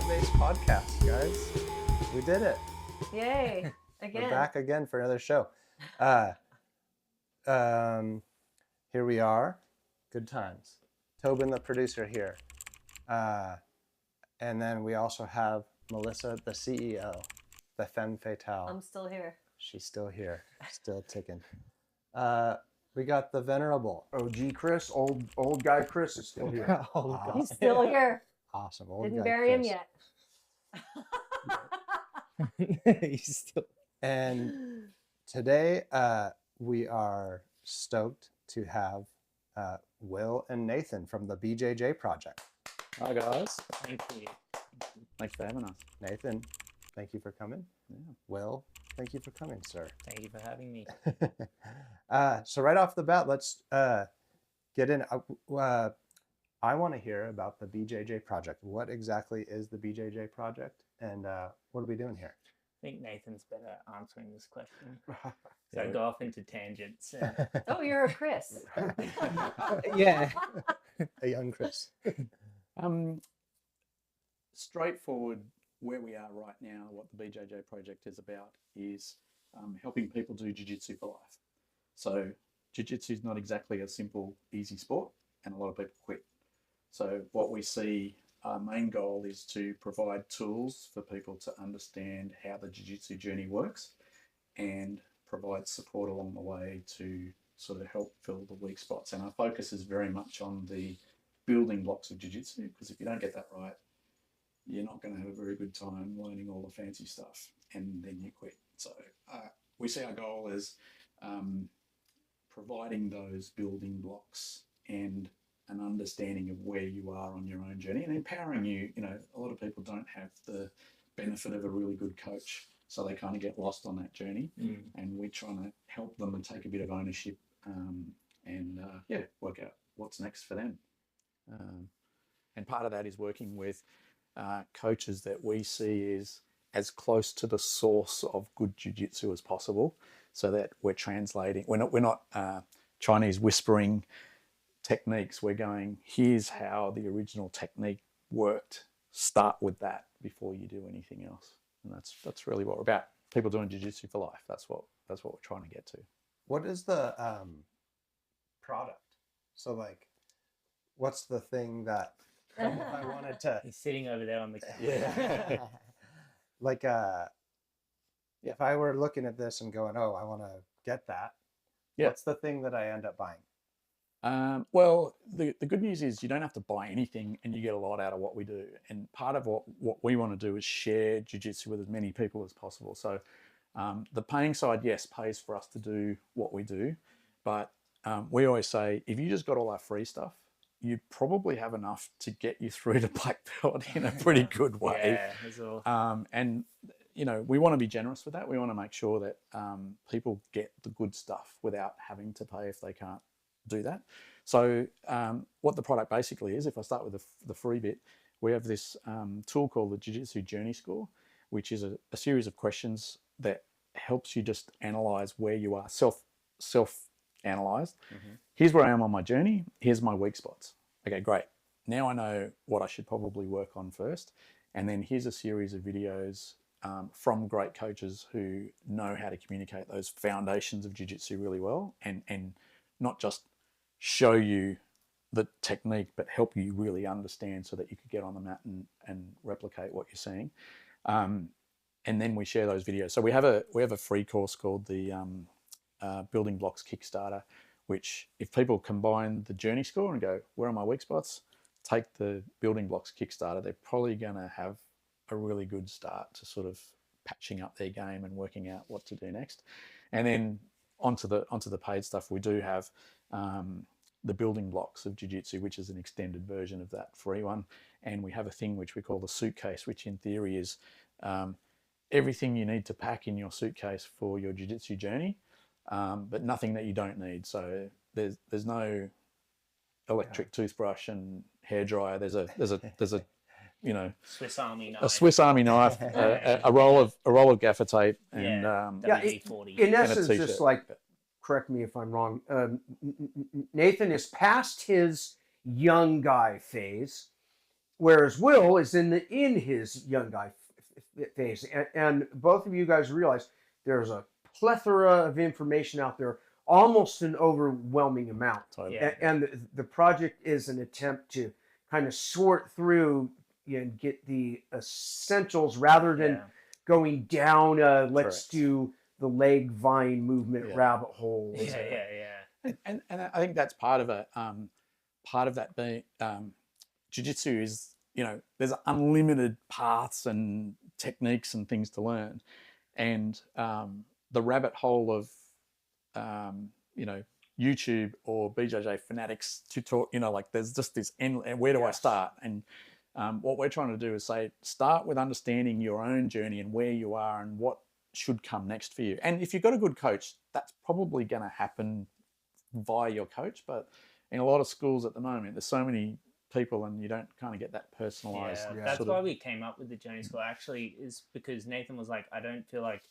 mat-based podcast, guys. We did it. Yay! Again. We're back again for another show. Here we are. Good times. Tobin, the producer, here. And then we also have Melissa, the CEO, the femme fatale. I'm still here. She's still here, still ticking. We got the venerable OG Chris, old guy Chris is still here. He's still here. Awesome. Old Didn't guy bury him Chris. yet. He's still. And today we are stoked to have Will and Nathan from the BJJ Project. Hi guys. Thank you. Thanks for having us. Nathan, thank you for coming. Yeah. Will, thank you for coming, sir. Thank you for having me. So right off the bat, let's get in. I want to hear about the BJJ Project. What exactly is the BJJ Project, and what are we doing here? I think Nathan's better answering this question. Yeah. So go off into tangents. Oh, you're a Chris. Yeah. A young Chris. Straightforward, where we are right now, what the BJJ Project is about is helping people do jiu-jitsu for life. So jiu-jitsu is not exactly a simple, easy sport, and a lot of people quit. So what we see, our main goal is to provide tools for people to understand how the jiu-jitsu journey works and provide support along the way to sort of help fill the weak spots. And our focus is very much on the building blocks of jiu-jitsu, because if you don't get that right, you're not going to have a very good time learning all the fancy stuff, and then you quit. So we see our goal as providing those building blocks and an understanding of where you are on your own journey, and empowering you. You know, a lot of people don't have the benefit of a really good coach, so they kind of get lost on that journey. And we're trying to help them and take a bit of ownership and work out what's next for them. And part of that is working with coaches that we see is as close to the source of good jiu-jitsu as possible, so that we're translating. We're not Chinese whispering techniques. We're going, here's how the original technique worked. Start with that before you do anything else. And that's really what we're about. People doing jiu-jitsu for life. That's what we're trying to get to. What is the product? So like, what's the thing that if I wanted to He's sitting over there on the couch. yeah like if I were looking at this and going, oh, I want to get that, what's the thing that I end up buying? Well, the good news is you don't have to buy anything, and you get a lot out of what we do. And part of what we want to do is share jiu-jitsu with as many people as possible. So the paying side, yes, pays for us to do what we do. But we always say, if you just got all our free stuff, you probably have enough to get you through to black belt in a pretty good way. Yeah, that's all. And, you know, we want to be generous with that. We want to make sure that people get the good stuff without having to pay if they can't do that. So what the product basically is, if I start with the free bit, we have this tool called the Jiu-Jitsu Journey Score, which is a series of questions that helps you just analyze where you are, self-analyzed. Here's where I am on my journey. Here's my weak spots. Okay, great. Now I know what I should probably work on first. And then here's a series of videos from great coaches who know how to communicate those foundations of jiu-jitsu really well, and not just show you the technique, but help you really understand so that you could get on the mat and replicate what you're seeing. And then we share those videos. So we have a free course called the Building Blocks Kickstarter, which if people combine the journey score and go, where are my weak spots? Take the Building Blocks Kickstarter, they're probably going to have a really good start to sort of patching up their game and working out what to do next. And then onto the paid stuff, we do have the Building Blocks of Jiu-Jitsu, which is an extended version of that free one. And we have a thing which we call the suitcase, which in theory is everything you need to pack in your suitcase for your jiu-jitsu journey, but nothing that you don't need. So there's no electric toothbrush and hairdryer. There's a you know, Swiss Army knife. a Swiss Army knife, a roll of gaffer tape, and WD-40. In and a essence, t-shirt. just like, correct me if I'm wrong, Nathan is past his young guy phase, whereas Will is in his young guy phase, and both of you guys realize there's a plethora of information out there, almost an overwhelming amount. Totally. Yeah. And the project is an attempt to kind of sort through and get the essentials rather than Yeah. going down let's Correct. do the leg vine movement Yeah. rabbit hole. Yeah. And I think that's part of it. Part of that being jiu-jitsu is, you know, there's unlimited paths and techniques and things to learn, and the rabbit hole of you know, YouTube or BJJ fanatics tutorial, you know, like there's just this end, and where do I start? And what we're trying to do is say, start with understanding your own journey and where you are and what should come next for you. And if you've got a good coach, that's probably going to happen via your coach. But in a lot of schools at the moment, there's so many people and you don't kind of get that personalized. Yeah, Yeah. that's sort why of, we came up with the journey school, actually, is because Nathan was like, I don't feel like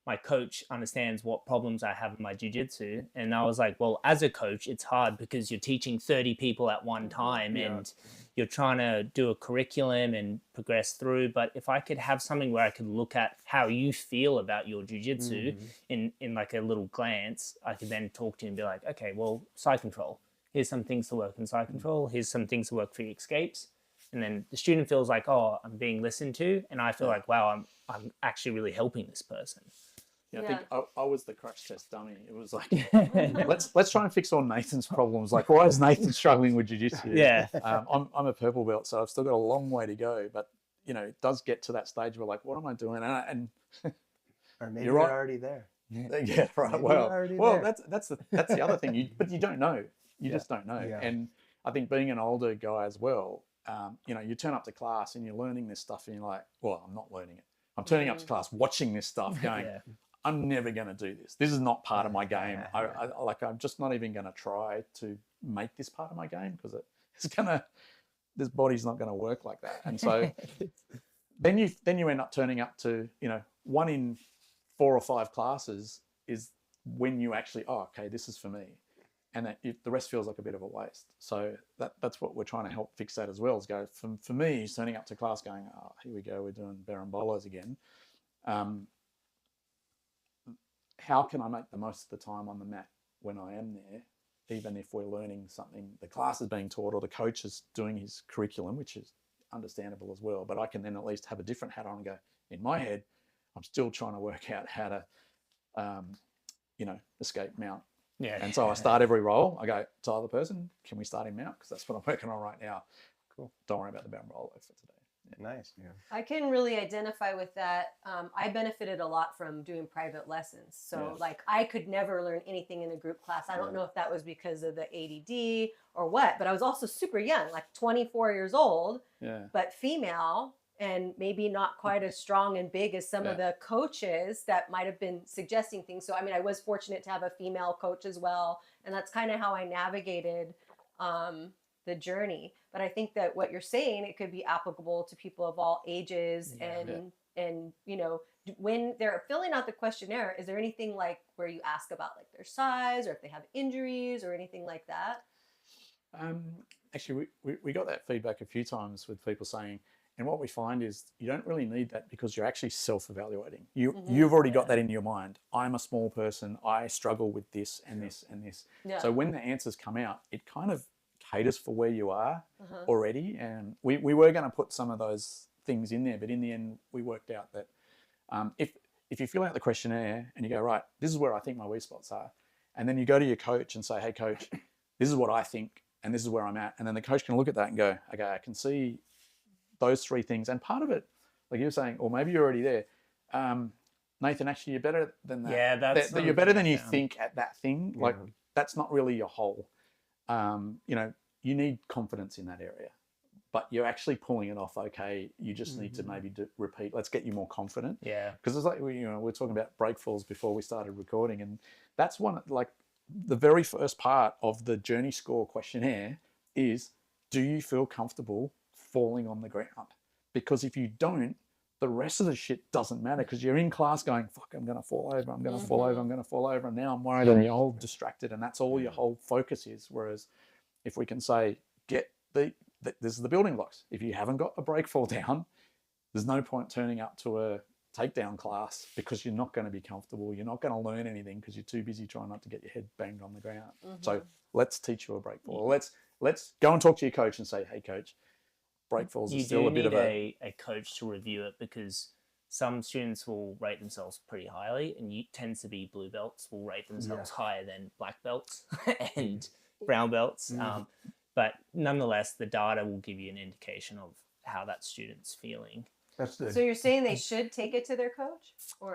my coach understands what problems I have in my jiu-jitsu. And I was like, well, as a coach, it's hard because you're teaching 30 people at one time and you're trying to do a curriculum and progress through. But if I could have something where I could look at how you feel about your jiu-jitsu in like a little glance, I could then talk to you and be like, okay, well, side control. Here's some things to work in side control. Here's some things to work for your escapes. And then the student feels like, oh, I'm being listened to. And I feel like, wow, I'm actually really helping this person. yeah, I Yeah. think I was the crash test dummy. It was like, let's try and fix all Nathan's problems. Like, why is Nathan struggling with jiu-jitsu? Yeah. I'm a purple belt, so I've still got a long way to go. But you know, it does get to that stage where like, what am I doing? And Or maybe You're you're, right. already there. yeah, right. Maybe Well, you're already well, there. that's the other thing. But you don't know. You just don't know. Yeah. And I think being an older guy as well, you know, you turn up to class and you're learning this stuff, and you're like, well, I'm not learning it. I'm turning up to class, watching this stuff, going, Yeah. I'm never going to do this. This is not part of my game. I'm just not even going to try to make this part of my game because this body's not going to work like that. And so then you end up turning up to, you know, 1 in 4 or 5 classes is when you actually, oh, okay, this is for me. And that the rest feels like a bit of a waste. So that's what we're trying to help fix that as well, is go for me, turning up to class going, oh, here we go, we're doing berimbolos again. How can I make the most of the time on the mat when I am there, even if we're learning something, the class is being taught or the coach is doing his curriculum, which is understandable as well. But I can then at least have a different hat on and go, in my head, I'm still trying to work out how to, you know, escape mount. Yeah. And so I start every roll. I go to the other person, can we start in mount? Because that's what I'm working on right now. Cool. Don't worry about the berimbolo for today. Nice. Yeah. I can really identify with that. I benefited a lot from doing private lessons. So Yeah. like I could never learn anything in a group class. I don't know if that was because of the ADD or what, but I was also super young, like 24 years old, Yeah. but female and maybe not quite as strong and big as some of the coaches that might have been suggesting things. So, I mean, I was fortunate to have a female coach as well. And that's kind of how I navigated the journey. But I think that what you're saying, it could be applicable to people of all ages. And you know, when they're filling out the questionnaire, is there anything like where you ask about like their size or if they have injuries or anything like that? Actually, we got that feedback a few times with people saying, and what we find is you don't really need that because you're actually self-evaluating. You've already got that in your mind. I'm a small person. I struggle with this and this and this. Yeah. So when the answers come out, it kind of caters for where you are already. And we were going to put some of those things in there, but in the end, we worked out that if you fill out the questionnaire and you go, right, this is where I think my weak spots are, and then you go to your coach and say, hey, coach, this is what I think, and this is where I'm at. And then the coach can look at that and go, okay, I can see those 3 things. And part of it, like you were saying, or maybe you're already there, Nathan, actually, you're better than that. Yeah, that's you're better than you something I think at that thing. Like, that's not really your whole. You know, you need confidence in that area, but you're actually pulling it off. Okay, you just need to maybe repeat. Let's get you more confident. Yeah. Because it's like, you know, we're talking about break falls before we started recording, and that's one, like the very first part of the journey score questionnaire is, do you feel comfortable falling on the ground? Because if you don't, the rest of the shit doesn't matter, because you're in class going, fuck, I'm going to fall over, I'm going to fall over, I'm going to fall over, and now I'm worried and you're all distracted, and that's all your whole focus is. Whereas if we can say, get the this is the building blocks. If you haven't got a break fall down, there's no point turning up to a takedown class because you're not going to be comfortable. You're not going to learn anything because you're too busy trying not to get your head banged on the ground. So let's teach you a break fall. Let's go and talk to your coach and say, hey, coach, break falls is still a bit of a coach to review it, because some students will rate themselves pretty highly, and tends to be blue belts will rate themselves higher than black belts and brown belts. But nonetheless, the data will give you an indication of how that student's feeling. So you're saying they should take it to their coach? Or?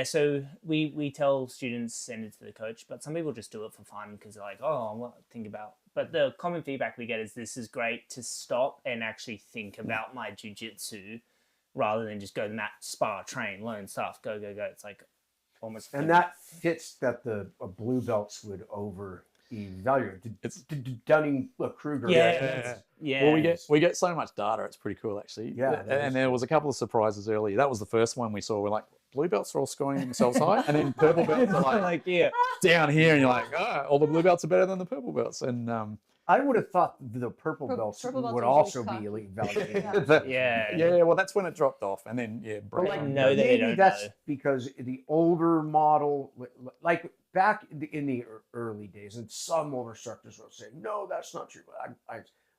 So we tell students send it to the coach, but some people just do it for fun because they're like, oh, I want to think about. But the common feedback we get is this is great to stop and actually think about my jiu-jitsu rather than just go to mat, spar, train, learn stuff, go. It's like almost. And that fits that the blue belts would over-evaluate. It's Dunning-Kruger. Yeah. Well, we get so much data. It's pretty cool, actually. Yeah. And there was a couple of surprises early. That was the first one we saw. We're like, blue belts are all scoring themselves high, and then purple belts are like down here, and you're like, all the blue belts are better than the purple belts. And I would have thought the purple belts would also be evaluated. Yeah. Well, that's when it dropped off, and then maybe that's because the older model, like back in the early days, and some older instructors will say, no, that's not true.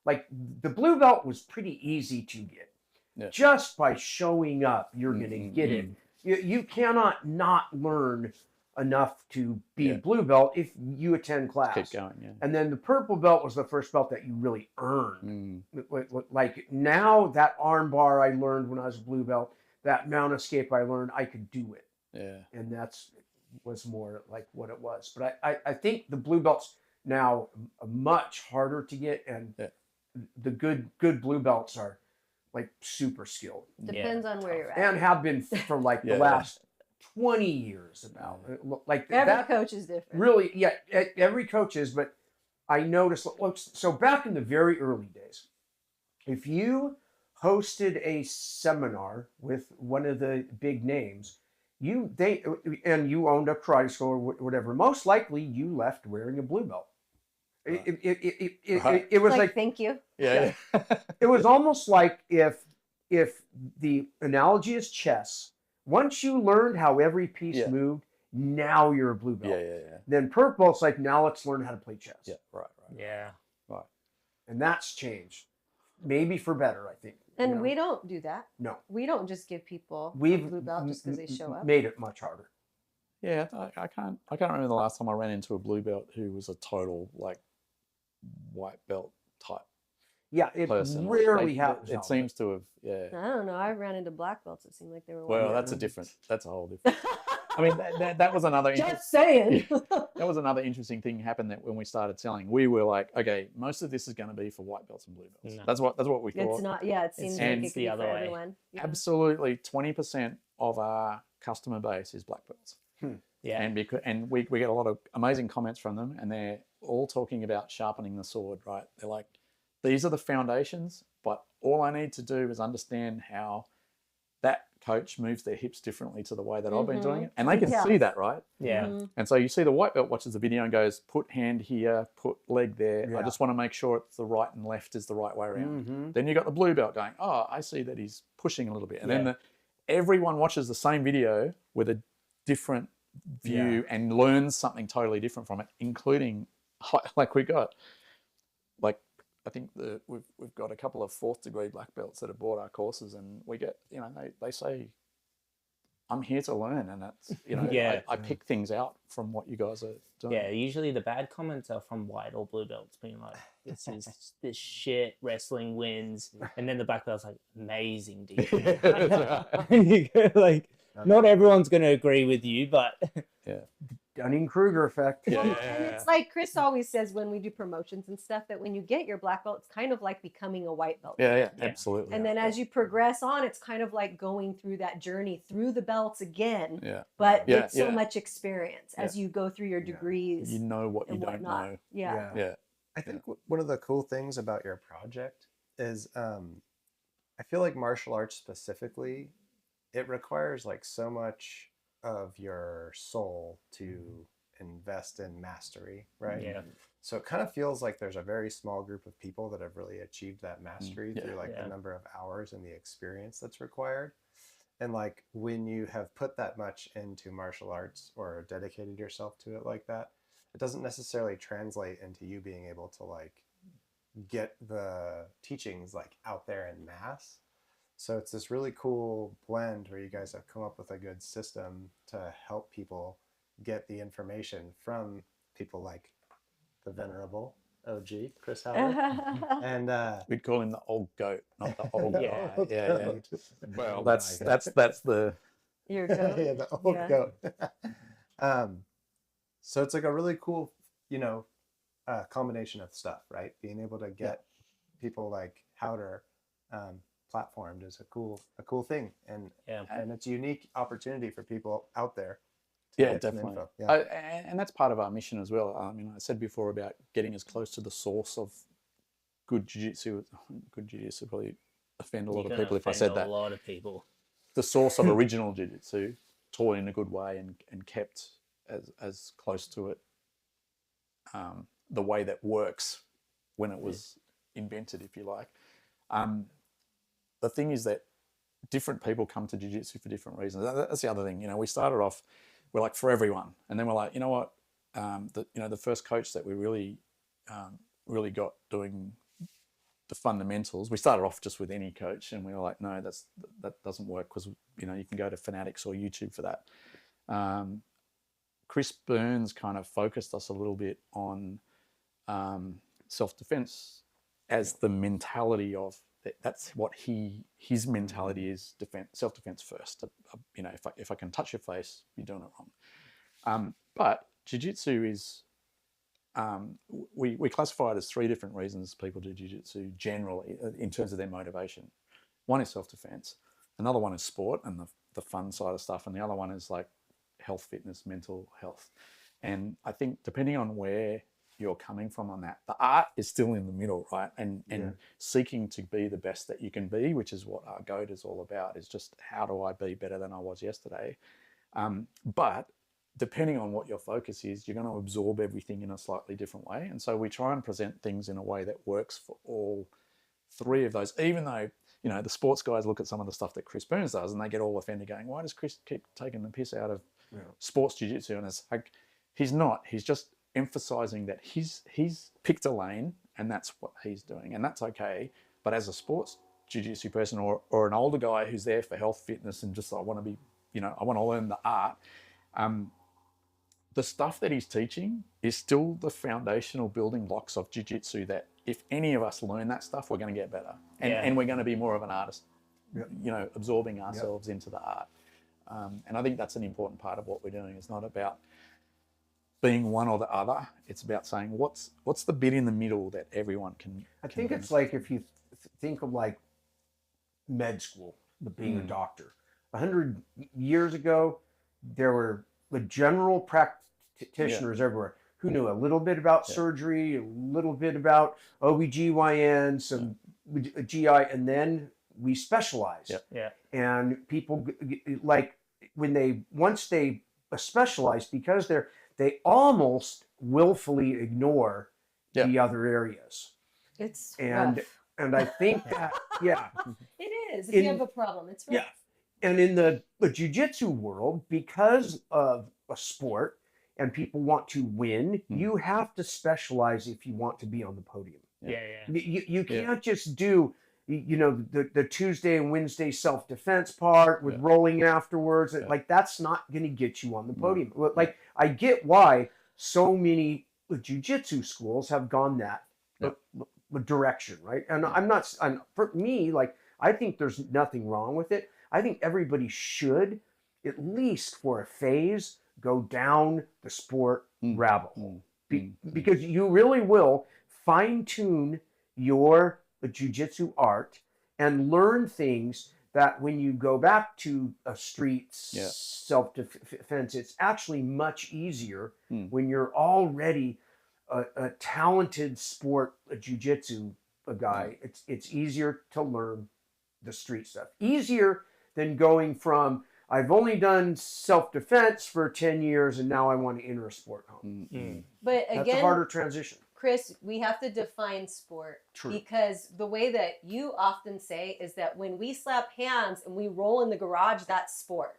Like the blue belt was pretty easy to get. Yeah. Just by showing up, you're going to get it. You cannot not learn enough to be a blue belt if you attend class. Keep going, And then the purple belt was the first belt that you really earned. Like now, that arm bar I learned when I was a blue belt, that mount escape I learned, I could do it. Yeah. And was more like what it was. But I think the blue belts now are much harder to get, and the good blue belts are like super skilled. Depends on where you're at. And have been for like the last 20 years about. Like every coach is different. Really, every coach is, but I noticed, so back in the very early days, if you hosted a seminar with one of the big names, and you owned a karate school or whatever, most likely you left wearing a blue belt. It was like thank you. Yeah. It was almost like if the analogy is chess, once you learned how every piece moved, now you're a blue belt. Yeah. Then purple, it's like, now let's learn how to play chess. Yeah, right. Yeah. Right. And that's changed. Maybe for better, I think. And we don't do that. No. We don't just give people a blue belt just because they show up. Made it much harder. Yeah, I can't remember the last time I ran into a blue belt who was a total like white belt type. Yeah, it person. rarely happens. It seems to have. I don't know. I ran into black belts. It seemed like they were. Well, that's a whole different. I mean, that was another. Just saying. That was another interesting thing happened that when we started selling, we were like, okay, most of this is going to be for white belts and blue belts. No. That's what we thought. It's not. Yeah, it seems like it could be other for way. everyone. Yeah. Absolutely, 20% of our customer base is black belts. Yeah, and we get a lot of amazing comments from them, and they're all talking about sharpening the sword. Right? They're like, these are the foundations, but all I need to do is understand how that coach moves their hips differently to the way that I've been doing it. And they can see that, right? Yeah. And so you see the white belt watches the video and goes, put hand here, put leg there. Yeah. I just want to make sure it's the right and left is the right way around. Then you got the blue belt going, oh, I see that he's pushing a little bit. And then everyone watches the same video with a different view and learns something totally different from it, including like we got, like, I think we've got a couple of 4th degree black belts that have bought our courses, and we get, they say, I'm here to learn, and that's, I pick things out from what you guys are doing. Yeah, usually the bad comments are from white or blue belts being like, this shit, wrestling wins, and then the black belt's like, amazing, dude. And you go like, not everyone's going to agree with you, but Dunning-Kruger effect. Well, and it's like Chris always says when we do promotions and stuff, that when you get your black belt, it's kind of like becoming a white belt. Yeah, absolutely. And then as you progress on, it's kind of like going through that journey through the belts again. Yeah. But it's so much experience as you go through your degrees. You know what you don't know. Yeah. I think one of the cool things about your project is I feel like martial arts specifically, it requires like so much of your soul to invest in mastery, right? Yeah. So it kind of feels like there's a very small group of people that have really achieved that mastery through like the number of hours and the experience that's required. And like when you have put that much into martial arts or dedicated yourself to it like that, it doesn't necessarily translate into you being able to like get the teachings like out there in mass. So it's this really cool blend where you guys have come up with a good system to help people get the information from people like the venerable OG Chris Haueter, and We'd call him the old goat, not the old Yeah. guy. Yeah. Well, That's the Your goat. yeah, the old Yeah. goat. So it's like a really cool, combination of stuff, right? Being able to get people like Haueter platformed is a cool thing, and it's a unique opportunity for people out there. Yeah, get some definitely. info. Yeah. And that's part of our mission as well. I mean, I said before about getting as close to the source of good jiu-jitsu. Good jiu-jitsu probably offend a lot of people if I said that. A lot of people. The source of original jiu-jitsu, taught in a good way and kept as close to it, the way that works when it was invented, if you like. The thing is that different people come to jiu-jitsu for different reasons. That's the other thing. We started off, we're like for everyone, and then we're like, you know what? The first coach that we really got doing the fundamentals. We started off just with any coach, and we were like, no, that doesn't work, because you can go to Fanatics or YouTube for that. Chris Burns kind of focused us a little bit on self-defense as the mentality of that's what his mentality is: self-defense first. If I can touch your face, you're doing it wrong. But jiu-jitsu is we classify it as 3 different reasons people do jiu-jitsu generally in terms of their motivation. One is self-defense, another one is sport and the fun side of stuff, and the other one is like health, fitness, mental health. And I think depending on where you're coming from on that, the art is still in the middle, right? And seeking to be the best that you can be, which is what our GOAT is all about, is just how do I be better than I was yesterday? But depending on what your focus is, you're going to absorb everything in a slightly different way. And so we try and present things in a way that works for all 3 of those, even though, the sports guys look at some of the stuff that Chris Burns does and they get all offended going, why does Chris keep taking the piss out of sports jiu-jitsu? And it's like, he's not. He's just emphasizing that he's picked a lane and that's what he's doing, and that's okay. But as a sports jiu-jitsu person or an older guy who's there for health, fitness, and just I want to learn the art, the stuff that he's teaching is still the foundational building blocks of jiu-jitsu that if any of us learn that stuff, we're going to get better. And we're going to be more of an artist, absorbing ourselves into the art. And I think that's an important part of what we're doing. It's not about being one or the other. It's about saying what's the bit in the middle that everyone can. I think it's like if you think of like med school, being a doctor. 100 years ago, there were the general practitioners everywhere who knew a little bit about surgery, a little bit about OBGYN, some GI, and then we specialized. And people like once they specialized, because they almost willfully ignore the other areas. It's rough. And I think that it is. If you have a problem, it's rough. Yeah. And in the jiu-jitsu world, because of a sport and people want to win, you have to specialize if you want to be on the podium. You can't just do the Tuesday and Wednesday self-defense part with rolling afterwards. Like, that's not going to get you on the podium. Like, I get why so many jiu-jitsu schools have gone that direction, right? And for me, like, I think there's nothing wrong with it. I think everybody should, at least for a phase, go down the sport rabbit hole. Because you really will fine-tune your jiu-jitsu art and learn things that when you go back to a street self-defense, it's actually much easier when you're already a talented sport jiu-jitsu guy. It's easier to learn the street stuff. Easier than going from I've only done self-defense for 10 years and now I want to enter a sport home. But That's a again, harder transition. Chris, we have to define sport. True. Because the way that you often say is that when we slap hands and we roll in the garage, that's sport.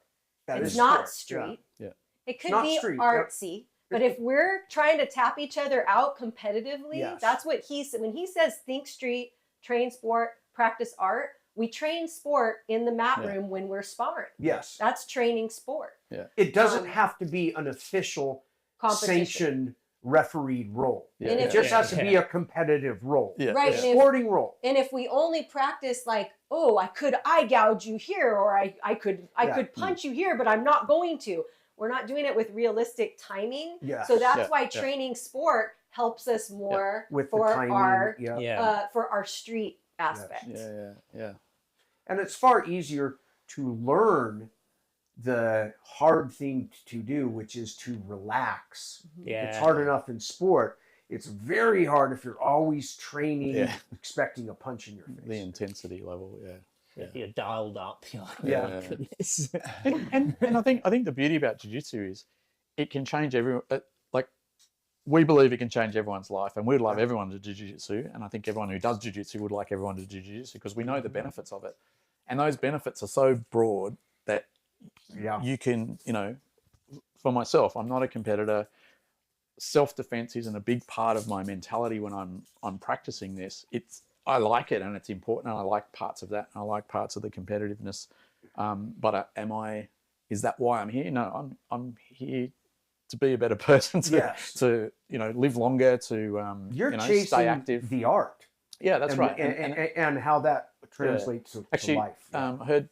That It's is not sport, street. Yeah. It could not be street, yep. artsy. But if we're trying to tap each other out competitively, Yes. that's what he said. When he says think street, train sport, practice art, we train sport in the mat room when we're sparring. Yes. That's training sport. Yeah. It doesn't have to be an official Competition. sanctioned refereed role. Yeah. And It if- just has to be a competitive role. Yeah. Right. A And if- sporting role. And if we only practice like, oh, I could eye gouge you here, or I could punch you here, but I'm not going to. We're not doing it with realistic timing. Yes. So that's Yeah, why yeah. training sport helps us more With for the timing. our Yeah. for our street aspect. Yeah. And it's far easier to learn the hard thing to do, which is to relax. Yeah. It's hard enough in sport. It's very hard if you're always training, Yeah. expecting a punch in your face. The intensity level, If you're dialed up, you're like, Yeah. oh, goodness. and I think the beauty about jiu-jitsu is it can change everyone. Like we believe it can change everyone's life, and we'd love everyone to do jiu-jitsu. And I think everyone who does jiu-jitsu would like everyone to do jiu-jitsu because we know the benefits of it, and those benefits are so broad that you can, for myself, I'm not a competitor. Self-defense isn't a big part of my mentality when I'm practicing this. I like it and it's important. And I like parts of that. And I like parts of the competitiveness. But is that why I'm here? No, I'm here to be a better person, to live longer, to You're stay chasing active. the art. Yeah, that's right. And how that translates to Actually, life. I heard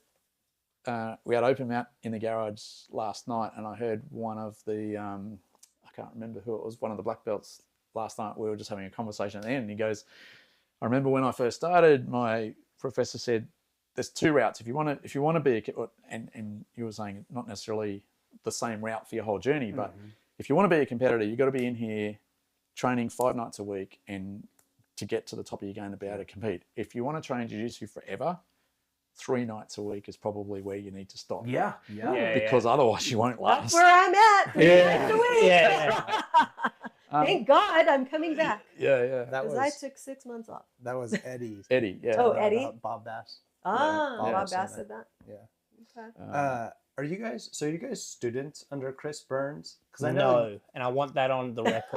we had open mat in the garage last night, and I heard one of the I can't remember who it was, one of the black belts last night. We were just having a conversation at the end, and he goes, I remember when I first started, my professor said, there's two routes. If you want to be and you were saying not necessarily the same route for your whole journey, but if you want to be a competitor, you've got to be in here training 5 nights a week and to get to the top of your game to be able to compete. If you want to train jiu-jitsu forever, 3 nights a week is probably where you need to stop. Yeah. Because otherwise you won't last. That's where I'm at. 3 nights a week. Yeah. Thank God I'm coming back. Yeah. That Because I was took 6 months off. that was Eddie. Eddie, yeah. Oh, Eddie? Bob Bass. Ah, Yeah, Bob said Bass that. said that. Yeah. Okay. Are you guys students under Chris Burns? Because I know. No, and I want that on the record.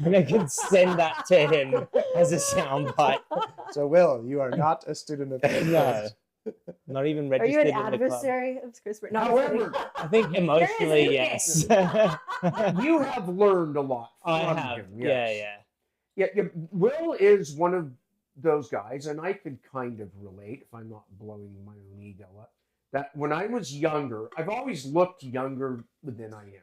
And I can send that to him as a soundbite. So Will, you are not a student of Chris No, Burns. not even Are you registered an in the club. adversary of Chris? No, However, I think emotionally, yes. you have learned a lot I from have. him. Yeah. Yeah. Will is one of those guys, and I could kind of relate if I'm not blowing my own ego up, that when I was younger, I've always looked younger than I am.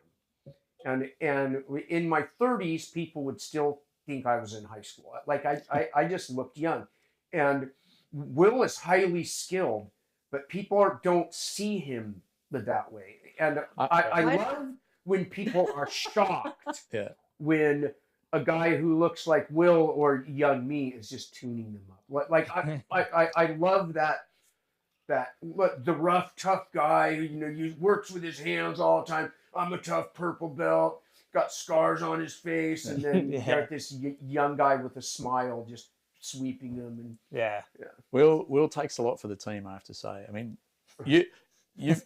And in my 30s, people would still think I was in high school. Like I just looked young. And Will is highly skilled, but people don't see him that way. And I love when people are shocked when a guy who looks like Will or young me is just tuning them up. Like I love that the rough, tough guy who works with his hands all the time. I'm a tough purple belt, got scars on his face, and then you got this young guy with a smile just sweeping them. And Yeah. Will takes a lot for the team, I have to say. I mean, you've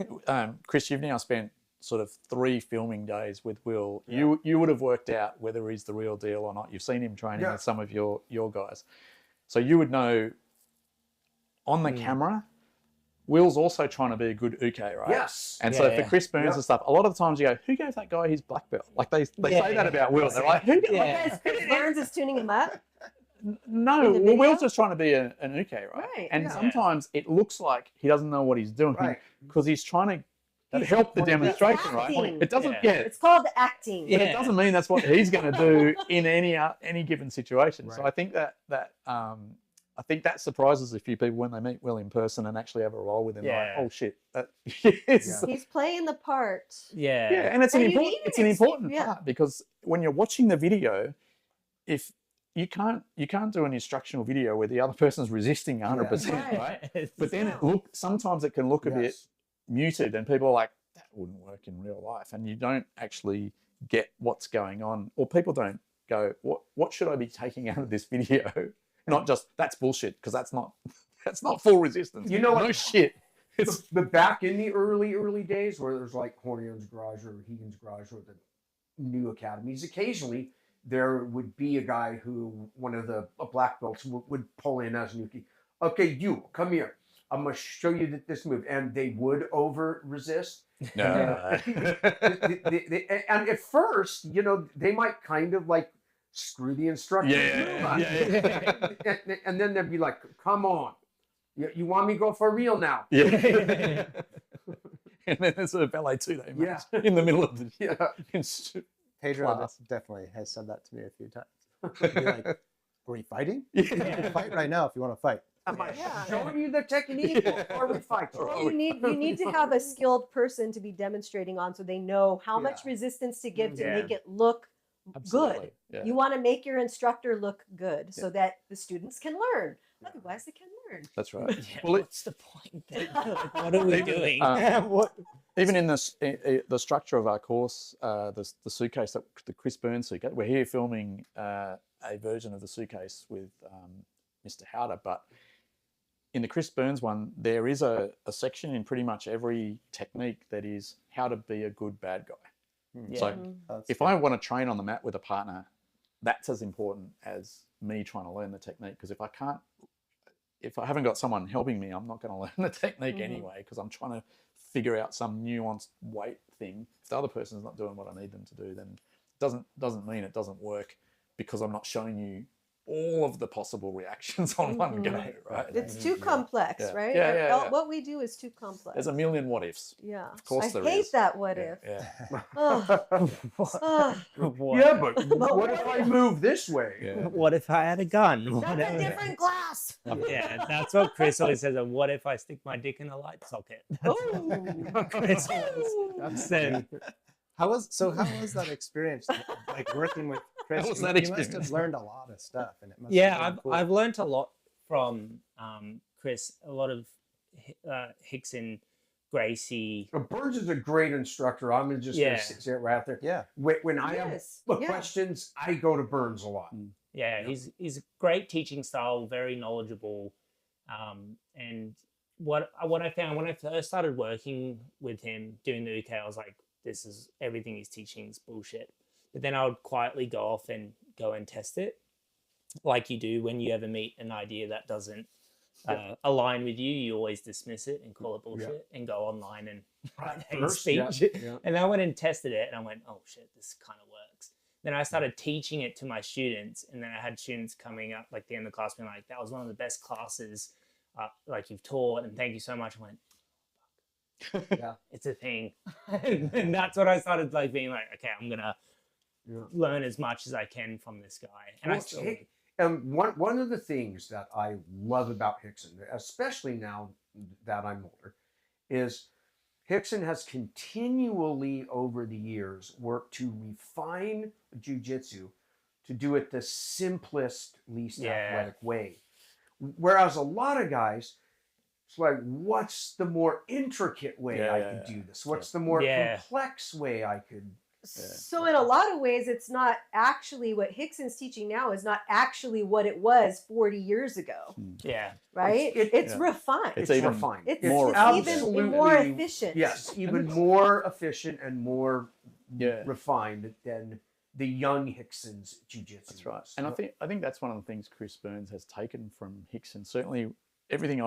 Chris, you've now spent sort of 3 filming days with Will. Yeah. You would have worked out whether he's the real deal or not. You've seen him training with some of your guys, so you would know on the camera. Will's also trying to be a good uke, right? yes. And so for Chris Burns and stuff, a lot of the times you go, who gave that guy his black belt? Like they say that about Will. They're like, who? Because Chris Burns is tuning him up. No, In the video? Will's just trying to be an uke, right? Right, And yeah. sometimes it looks like he doesn't know what he's doing because he's trying to help the demonstration, right? acting. It doesn't It's called acting. but it doesn't mean that's what he's going to do in any given situation. So I think I think that surprises a few people when they meet Will in person and actually have a role with him. Like, oh shit, He's playing the part. Yeah. yeah, and it's And an you important need it's an it. important Yeah. part because when you're watching the video, if you can't do an instructional video where the other person's resisting 100%, Right. but then sometimes it can look a bit muted, and people are like, that wouldn't work in real life, and you don't actually get what's going on, or people don't go, what should I be taking out of this video? Not just that's bullshit, because that's not full resistance. You know what? No shit. It's The back in the early days where there's like Hornion's Garage or Hegan's Garage or the new academies, occasionally there would be a guy who, one of the black belts would pull in as a newbie. Okay, you come here. I'm going to show you this move. And they would over resist. no. And at first, you know, they might kind of like screw the instructor. And then they'd be like, come on. You want me to go for real now? Yeah. And then there's a ballet 2-day match in the middle of the Pedro definitely has said that to me a few times. Be like, are we fighting? You can fight right now if you want to fight. Am I showing you the technique or we fight? Well, you need to have a skilled person to be demonstrating on, so they know how much resistance to give to make it look good. Yeah. You want to make your instructor look good so that the students can learn. Otherwise, they can't learn. That's right. Yeah, Well, what's the point then? Like, what are we doing? Even in this, the structure of our course, the suitcase, the Chris Burns suitcase, we're here filming a version of the suitcase with Mr. Haueter, but in the Chris Burns one, there is a section in pretty much every technique that is how to be a good bad guy. Yeah. So if I want to train on the mat with a partner, that's as important as me trying to learn the technique, because if I haven't got someone helping me, I'm not going to learn the technique anyway, because I'm trying to figure out some nuanced weight thing. If the other person's not doing what I need them to do, then it doesn't mean it doesn't work, because I'm not showing you all of the possible reactions on one go, right? It's too complex, right? Yeah. What we do is too complex. There's a million what ifs. Yeah. Of course I there hate is. that what if. Yeah. Yeah, but what if I move this way? Yeah. What if I had a gun? That's a different class. Yeah, that's what Chris always says. What if I stick my dick in a light socket? That's what Chris always said. How was that experience, like working with Chris? How was You that must experience? have learned a lot of stuff, and it must Yeah, have been cool. I've learned a lot from Chris. A lot of Hickson, Gracie. Burns is a great instructor. I'm gonna just gonna sit right out there. Yeah. When I have questions, I go to Burns a lot. Yeah, he's a great teaching style, very knowledgeable, and what I found when I first started working with him doing the UK, I was like, this is everything he's teaching is bullshit. But then I would quietly go off and go and test it, like you do when you ever meet an idea that doesn't align with you. You always dismiss it and call it bullshit and go online and write hate speech. And I went and tested it, and I went, oh shit, this kind of works. Then I started teaching it to my students, and then I had students coming up like the end of the class being like, that was one of the best classes like you've taught, and thank you so much. I went, it's a thing. And that's what I started like being like, okay, I'm gonna learn as much as I can from this guy. And I still one of the things that I love about Hickson, especially now that I'm older, is Hickson has continually over the years worked to refine jiu-jitsu to do it the simplest, least athletic way. Whereas a lot of guys, it's like, what's the more intricate way I could do this? What's the more complex way I could? So in a lot of ways, it's not actually what Hickson's teaching now is not actually what it was 40 years ago. Yeah. Right? It's refined. It's even refined. It's more even more efficient. Yes, even more efficient and more refined than the young Hickson's jiu-jitsu. That's right. And I think that's one of the things Chris Burns has taken from Hickson. Certainly everything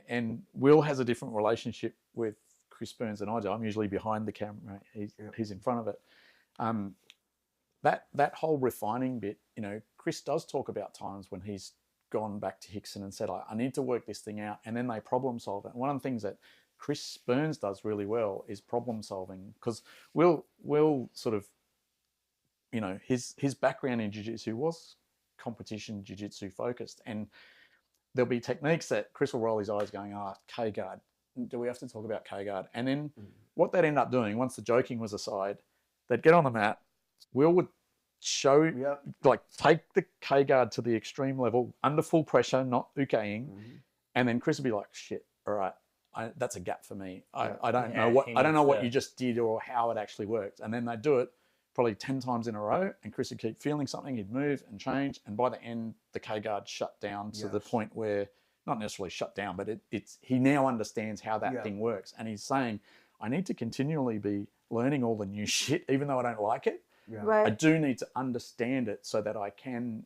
and Will has a different relationship with Chris Burns than I do. I'm usually behind the camera. He's in front of it. That whole refining bit, you know, Chris does talk about times when he's gone back to Hickson and said, I need to work this thing out, and then they problem solve it. And one of the things that Chris Burns does really well is problem solving, because Will sort of, you know, his background in jiu-jitsu was competition jiu-jitsu focused, and there'll be techniques that Chris will roll his eyes going, K-guard, do we have to talk about K-guard? And then what they'd end up doing, once the joking was aside, they'd get on the mat, Will would show, like take the K-guard to the extreme level, under full pressure, not ukeing, and then Chris would be like, shit, all right, that's a gap for me. Yeah. I don't Yeah, know he needs what to- you just did or how it actually worked. And then they'd do it probably 10 times in a row, and Chris would keep feeling something, he'd move and change, and by the end the K-guard shut down to the Yes. point where, not necessarily shut down, but he now understands how that Yeah. thing works. And he's saying, I need to continually be learning all the new shit, even though I don't like it. Yeah. I Right. do need to understand it so that I can,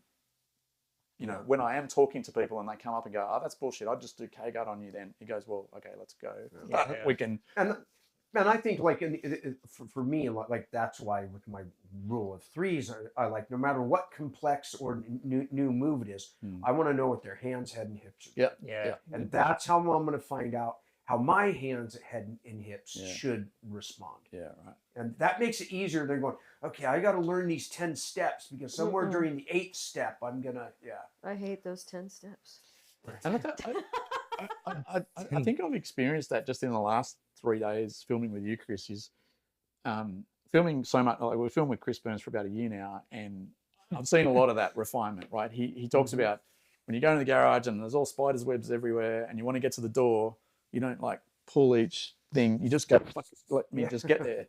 when I am talking to people and they come up and go, oh, that's bullshit, I'd just do K-guard on you then. He goes, well, okay, let's go. Yeah. We can. And I think like for me, like that's why with my rule of threes, I like no matter what complex or new move it is, I want to know what their hands, head, and hips are. Yeah. Yeah. And that's how I'm going to find out how my hands, head, and hips Yeah. should respond. Yeah, right. And that makes it easier than going, okay, I got to learn these 10 steps because somewhere during the 8th step, I'm going to, I hate those 10 steps. And I think I've experienced that just in the last 3 days filming with you, Chris, is filming so much. Like, we've filmed with Chris Burns for about a year now, and I've seen a lot of that refinement, right? He talks about when you go in the garage and there's all spiders' webs everywhere and you want to get to the door, you don't like pull each thing, you just go, fuck, let me just get there.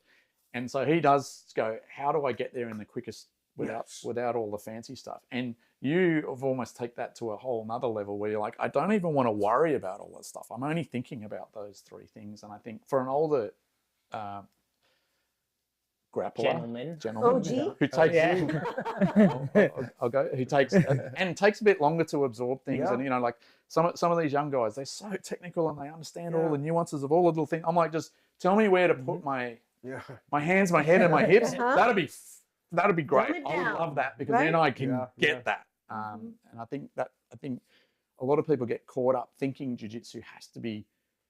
And so he does go, how do I get there in the quickest without all the fancy stuff? And you have almost take that to a whole nother level where you're like, I don't even want to worry about all that stuff. I'm only thinking about those 3 things. And I think for an older grappler, gentleman OG? who takes, Yeah. I'll go, who takes, and it takes a bit longer to absorb things. Yeah. And, like some of these young guys, they're so technical and they understand all the nuances of all the little things. I'm like, just tell me where to put my hands, my head, and my hips. That'd be great. Dumb it I would down. love that because Right? then I can get Yeah. that. And I think a lot of people get caught up thinking jiu-jitsu has to be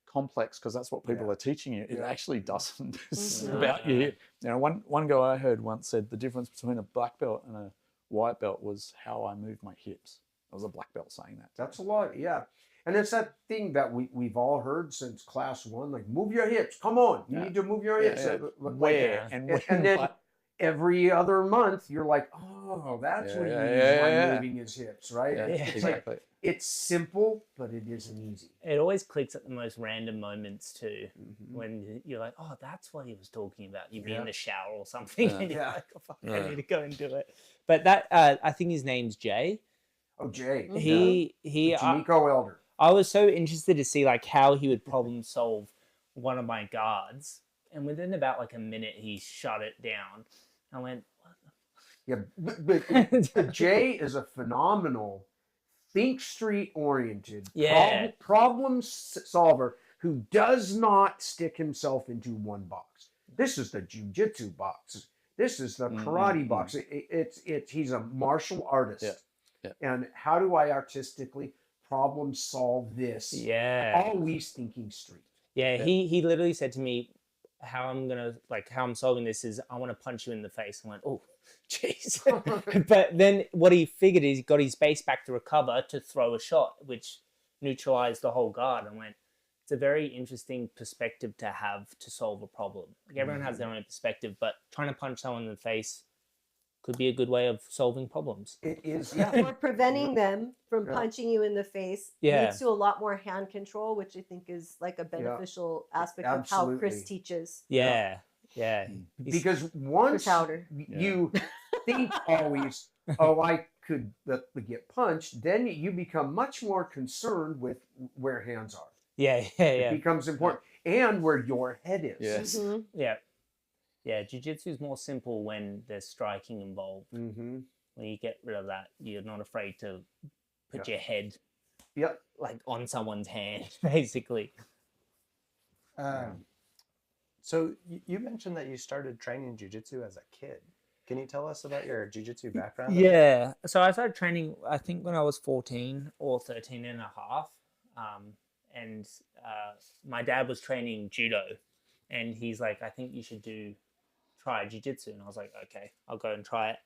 complex because that's what people are teaching you. It actually doesn't. It's about you. One guy I heard once said the difference between a black belt and a white belt was how I move my hips. It was a black belt saying that. That's a lot, yeah. And it's that thing that we've all heard since class 1, like move your hips. Come on, you need to move your hips. Where and when, and then every other month you're like, oh, that's what he means by moving his hips, right? Yeah, It's exactly. like, it's simple, but it isn't easy. It always clicks at the most random moments too, when you're like, "Oh, that's what he was talking about." You'd be in the shower or something, and you're like, "Oh, fuck, I need to go and do it." But that, I think his name's Jay. Oh, Jay. He, Jamico Elder. I was so interested to see like how he would problem solve one of my guards, and within about like a minute, he shut it down. I went, "What the Yeah, but Jay is a phenomenal Think Street oriented problem solver who does not stick himself into one box. This is the jiu-jitsu box. This is the karate box. He's a martial artist. And how do I artistically problem solve this? Yeah. Always thinking street. Yeah, he literally said to me, how I'm solving this is I want to punch you in the face. I went, oh, jeez. But then what he figured is he got his base back to recover to throw a shot, which neutralized the whole guard. I went, it's a very interesting perspective to have to solve a problem. Like everyone has their own perspective, but trying to punch someone in the face could be a good way of solving problems. It is, Or preventing them from punching you in the face leads to a lot more hand control, which I think is like a beneficial aspect of how Chris teaches. Yeah. Because once you think always, oh, I could get punched, then you become much more concerned with where hands are. It becomes important. And where your head is. Yes. Yeah, jiu-jitsu is more simple when there's striking involved. When you get rid of that, you're not afraid to put your head like on someone's hand, basically. So you mentioned that you started training jiu-jitsu as a kid. Can you tell us about your jiu-jitsu background? Yeah, so I started training, I think when I was 14 or 13 and a half. And my dad was training judo. And he's like, I think you should try jiu-jitsu. And I was like, okay, I'll go and try it.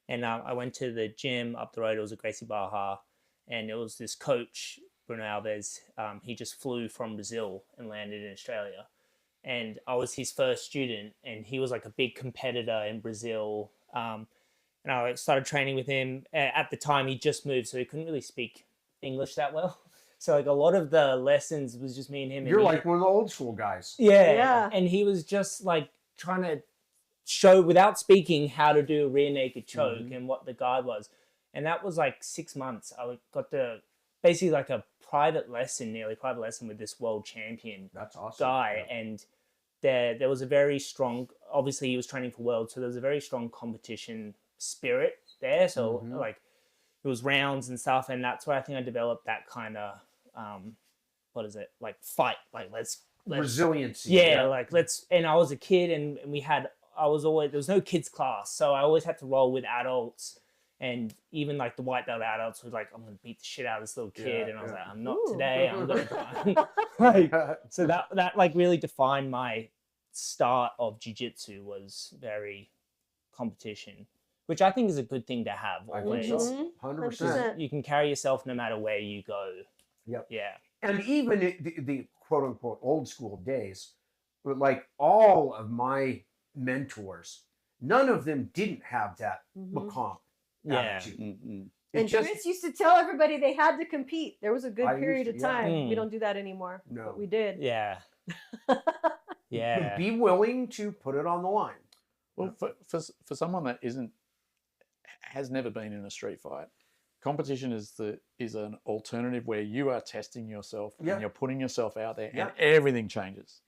And I went to the gym up the road. It was a Gracie Barra. And it was this coach, Bruno Alves. He just flew from Brazil and landed in Australia. And I was his first student. And he was like a big competitor in Brazil. And I started training with him. At the time, he just moved, so he couldn't really speak English that well. So like a lot of the lessons was just me and him. You're and like one of the old school guys. Yeah. And he was just like trying to show without speaking how to do a rear naked choke and what the guard was. And that was like 6 months. I got basically like a private lesson with this world champion That's awesome. guy. Yeah. And there was a very strong, obviously he was training for world, so there was a very strong competition spirit there. So like it was rounds and stuff, and that's where I think I developed that kind of like fight, like let's resiliency. yeah, like let's. And I was a kid, and there was no kids class, so I always had to roll with adults. And even like the white belt adults were like, I'm gonna beat the shit out of this little kid, and I was like, I'm not today. I'm gonna like, so that like really defined my start of jiu-jitsu, was very competition, which I think is a good thing to have always. 100%. You can carry yourself no matter where you go. Yep. Yeah. And even the quote unquote old school days, but like all of my mentors, none of them didn't have that macomb attitude. And Chris used to tell everybody they had to compete. There was a good period of time. We don't do that anymore. No. But we did. Yeah. But be willing to put it on the line. Well, for someone that has never been in a street fight, competition is an alternative where you are testing yourself and you're putting yourself out there, and everything changes.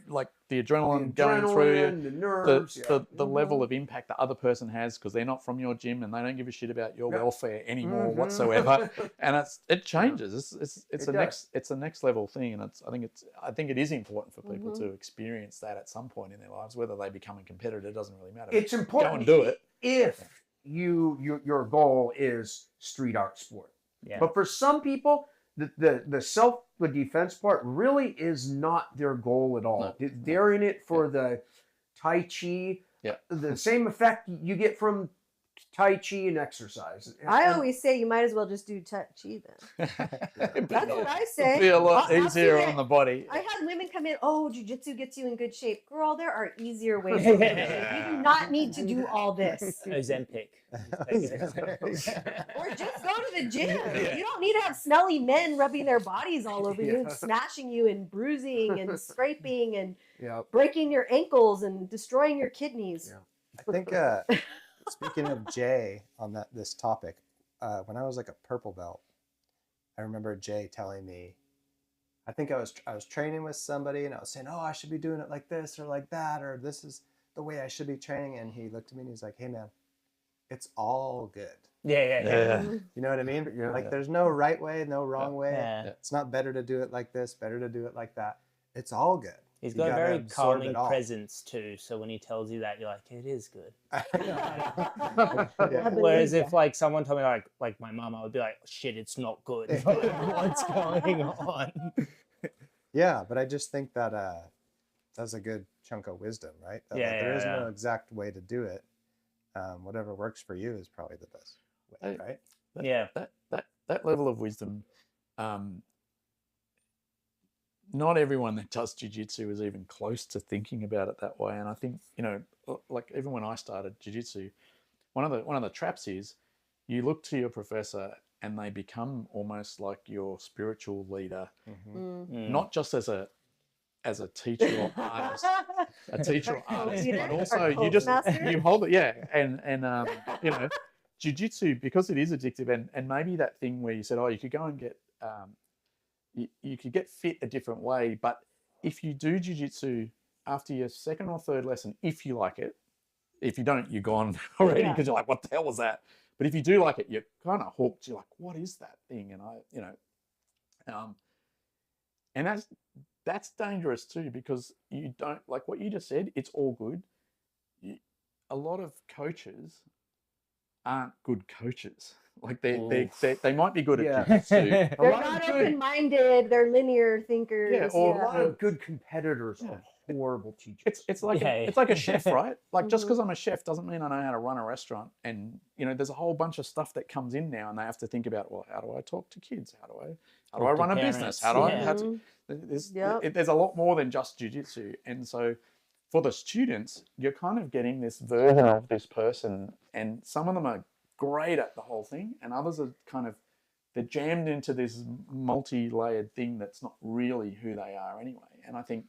Like the adrenaline going through you, the nerves, the level of impact the other person has, because they're not from your gym and they don't give a shit about your welfare anymore whatsoever, and it changes. It's a next level thing, and I think it is important for people to experience that at some point in their lives, whether they become a competitor. It doesn't really matter. It's important. Go and do it if your goal is street art sport. Yeah. But for some people, the self-defense part really is not their goal at all. No. They're in it for the Tai Chi, the same effect you get from Tai Chi and exercise. I always say you might as well just do Tai Chi then. That's what I say. It'd be a lot easier on the body. I had women come in, jiu-jitsu gets you in good shape. Girl, there are easier ways to get in shape. You do not need to do all this. Ozempic. Or just go to the gym. You don't need to have smelly men rubbing their bodies all over you and smashing you and bruising and scraping and breaking your ankles and destroying your kidneys. I think speaking of Jay on this topic, when I was like a purple belt, I remember Jay telling me, I think I was training with somebody and I was saying, I should be doing it like this or like that, or this is the way I should be training. And he looked at me and he's like, hey man, it's all good. Yeah. You know what I mean? Like there's no right way, no wrong way. Yeah. It's not better to do it like this, better to do it like that. It's all good. He's got a very calming presence too. So when he tells you that, you're like, it is good. Whereas if like someone told me like my mom, I would be like, shit, it's not good. What's going on? Yeah, but I just think that that's a good chunk of wisdom, right? That, there is no exact way to do it. Whatever works for you is probably the best way, right? That level of wisdom. Not everyone that does jiu-jitsu is even close to thinking about it that way. And I think, like even when I started jiu-jitsu, one of the traps is you look to your professor and they become almost like your spiritual leader, not just as a teacher or artist, but also you hold it, and jiu-jitsu, because it is addictive, and maybe that thing where you said, you could go and get you could get fit a different way, but if you do jiu-jitsu after your second or third lesson, if you like it, if you don't, you're gone already because you're like, what the hell was that? But if you do like it, you're kind of hooked. You're like, what is that thing? And and that's dangerous too, because you don't, like what you just said, it's all good. A lot of coaches aren't good coaches. Like they might be good at jiu-jitsu. They're not open-minded. They're linear thinkers. Yeah, or a lot of good competitors are horrible teachers. It's like a chef, right? Like just because I'm a chef doesn't mean I know how to run a restaurant. And there's a whole bunch of stuff that comes in now, and they have to think about, well, how do I talk to kids? How do I run a business? There's a lot more than just jiu-jitsu. And so for the students, you're kind of getting this version of this person, and some of them are great at the whole thing, and others are kind of they're jammed into this multi-layered thing that's not really who they are anyway. And I think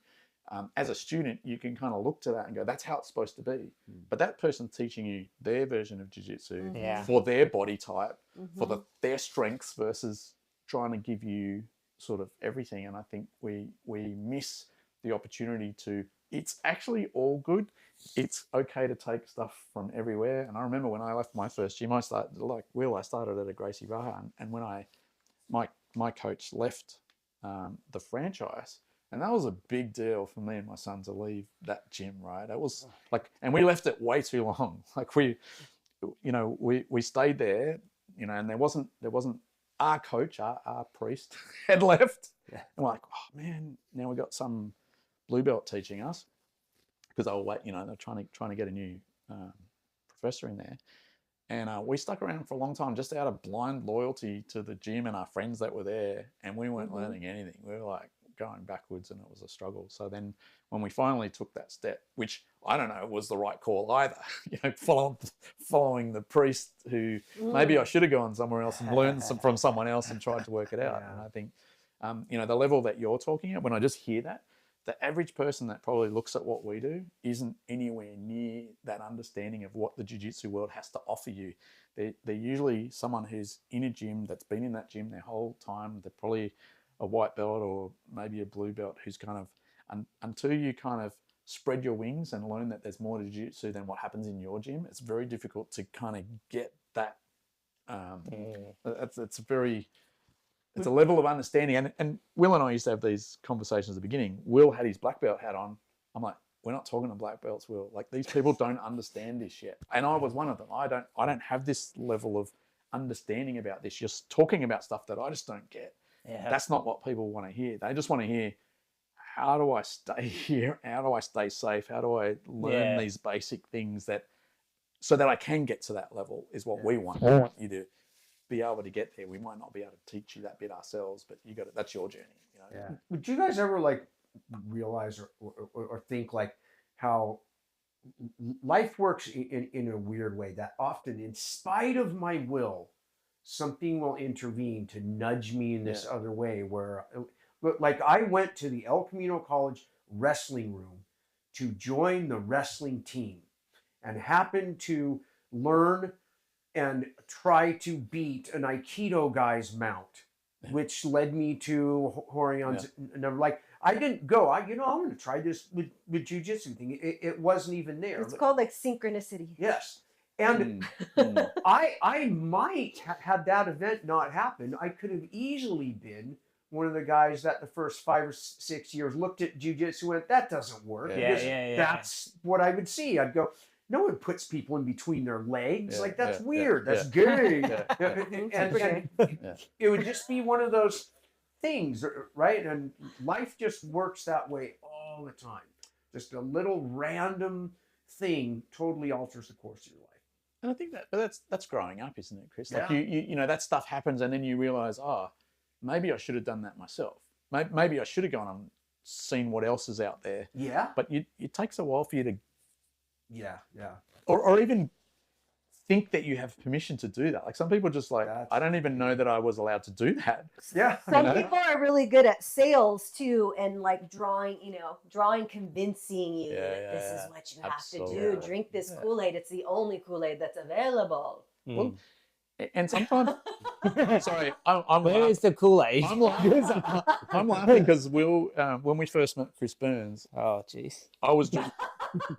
as a student, you can kind of look to that and go, that's how it's supposed to be. But that person's teaching you their version of jiu-jitsu for their body type, for their strengths versus trying to give you sort of everything. And I think we miss the opportunity to, it's actually all good. It's okay to take stuff from everywhere. And I remember when I left my first gym, I started like Will, I started at a Gracie Barra, and when my coach left the franchise, and that was a big deal for me and my son to leave that gym, right? It was like, and we left it way too long. Like we stayed there, and there wasn't our coach, our priest had left. Yeah. And we're like, oh man, now we got some blue belt teaching us, because they're trying to get a new professor in there. And we stuck around for a long time just out of blind loyalty to the gym and our friends that were there. And we weren't learning anything. We were like going backwards, and it was a struggle. So then when we finally took that step, which I don't know was the right call either, following the priest who maybe I should have gone somewhere else and learned from someone else and tried to work it out. And I think, the level that you're talking at, when I just hear that, the average person that probably looks at what we do isn't anywhere near that understanding of what the jiu-jitsu world has to offer you. They're usually someone who's in a gym, that's been in that gym their whole time. They're probably a white belt or maybe a blue belt, who's kind of, until you kind of spread your wings and learn that there's more to jiu-jitsu than what happens in your gym, it's very difficult to kind of get that. It's a level of understanding. And Will and I used to have these conversations at the beginning. Will had his black belt hat on. I'm like, we're not talking to black belts, Will. Like, these people don't understand this yet. And I was one of them. I don't have this level of understanding about this. Just talking about stuff that I just don't get. Yeah. That's not what people want to hear. They just want to hear, how do I stay here? How do I stay safe? How do I learn these basic things so that I can get to that level is what we want. We want you to be able to get there. We might not be able to teach you that bit ourselves, but that's your journey. Yeah. Would you guys ever like realize or think like how life works in a weird way, that often, in spite of my will, something will intervene to nudge me in this other way, where like I went to the El Camino College wrestling room to join the wrestling team and happened to learn and try to beat an Aikido guy's mount, which led me to Horion's number. Like, I didn't go, I'm going to try this with jiu-jitsu thing. It wasn't even there. It's called like synchronicity. Yes. And I might had that event not happen, I could have easily been one of the guys that the first 5 or 6 years looked at jiu-jitsu and went, that doesn't work. That's what I would see. I'd go, no one puts people in between their legs. That's weird. That's gay. And it would just be one of those things, right? And life just works that way all the time. Just a little random thing totally alters the course of your life. And I think that's growing up, isn't it, Chris? Like you that stuff happens, and then you realize, maybe I should have done that myself. Maybe I should have gone and seen what else is out there. Yeah. But it takes a while for you to Yeah. Or even think that you have permission to do that. Like, some people just like, I don't even know that I was allowed to do that. Yeah. Some people are really good at sales too, and like drawing, convincing you that this is what you have to do. Drink this Kool-Aid. It's the only Kool-Aid that's available. Well, and sometimes, sorry, I'm where is the Kool-Aid? I'm laughing because Will, when we first met Chris Burns, oh jeez,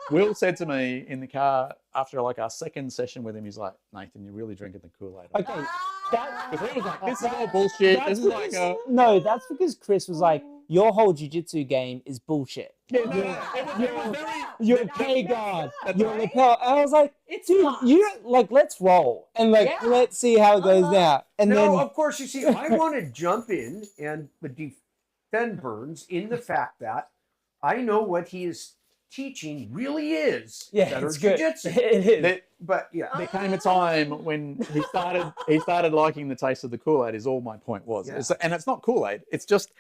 Will said to me in the car after like our second session with him, he's like, Nathan, you're really drinking the Kool-Aid. Okay, because he was like, this is all bullshit. This is like no, that's because Chris was like, your whole jiu-jitsu game is bullshit. You're a K-guard. You're a lapel. And I was like, dude, let's roll. And let's see how it goes now. And then, of course, you see, I want to jump in and defend Burns in the fact that I know what he is teaching really is better jiu-jitsu. It is. But there came a time when he started liking the taste of the Kool-Aid, is all my point was. Yeah. And it's not Kool-Aid. It's just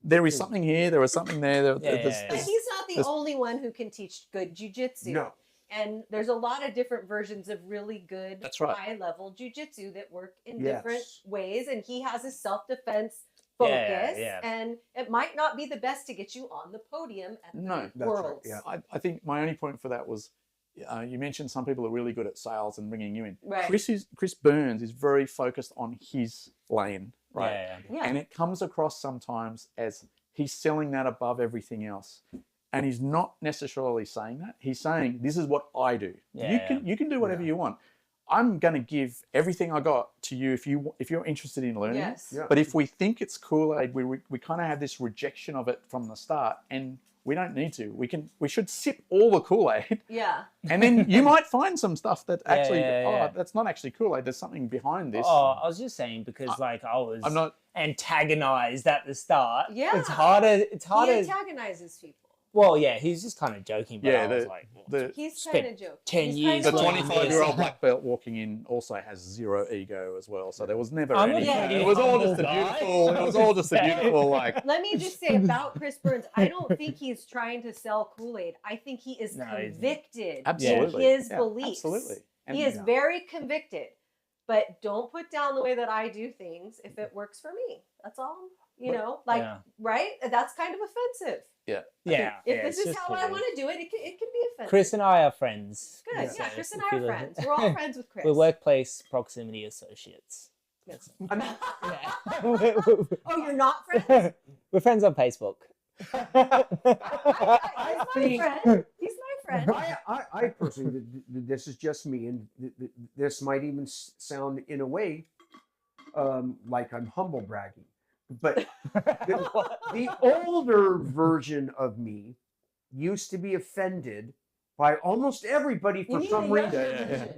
there is something here, there is something there. But he's not the only one who can teach good jiu-jitsu. No. And there's a lot of different versions of really good That's right. high-level jiu-jitsu that work in different Yes. ways. And he has a self-defense focus, and it might not be the best to get you on the podium at No, the that's right, Worlds. yeah. I think my only point for that was you mentioned some people are really good at sales and bringing you in. Right. Chris Burns is very focused on his lane, right? Yeah. And it comes across sometimes as he's selling that above everything else. And he's not necessarily saying that. He's saying, this is what I do. You can do whatever you want. I'm going to give everything I got to you if you're interested in learning it. Yes. Yeah. But if we think it's Kool-Aid, we kind of have this rejection of it from the start, and we don't need to. We should sip all the Kool-Aid, Yeah. and then you might find some stuff that actually, that's not actually Kool-Aid. There's something behind this. Oh, I was just saying because like I was I'm not antagonized at the start. Yeah. It's harder. He antagonizes people. Well, yeah, he's just kind of joking, but I was like, He's spent kind of joking. 10 He's years the kinda learning 25-year-old black belt walking in also has zero ego as well. So there was never any. pretty It was all just a humble guy. beautiful. It was all just a beautiful like. Let me just say about Chris Burns, I don't think he's trying to sell Kool-Aid. I think he is convicted Absolutely. in his Yeah, beliefs. absolutely. And He is very convicted. But don't put down the way that I do things if it works for me. That's all. Right? That's kind of offensive. Yeah. If this is how I want to do it, it can be offensive. Chris and I are friends. Good. So Yeah, Chris and if I you are look- friends. We're all friends with Chris. We're workplace proximity associates. Yes. Yeah. Oh, you're not friends? We're friends on Facebook. He's my friend. He's my friend. I personally, this is just me, and this might even sound in a way like I'm humble bragging, but the older version of me used to be offended by almost everybody for some reason.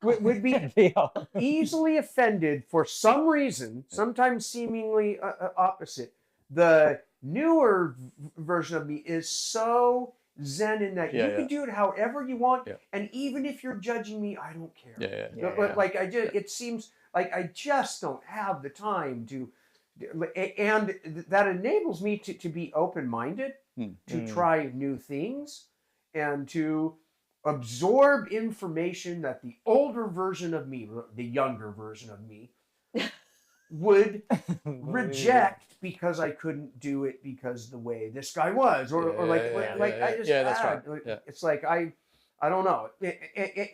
Would be easily offended for some reason, sometimes seemingly opposite. The newer version of me is so zen in that you can do it however you want, and even if you're judging me, I don't care. Like it seems like I just don't have the time to, and that enables me to be open-minded, to try new things, and to absorb information that the older version of me, the younger version of me, would reject because I couldn't do it because the way this guy was, I just that's right. It's like I don't know,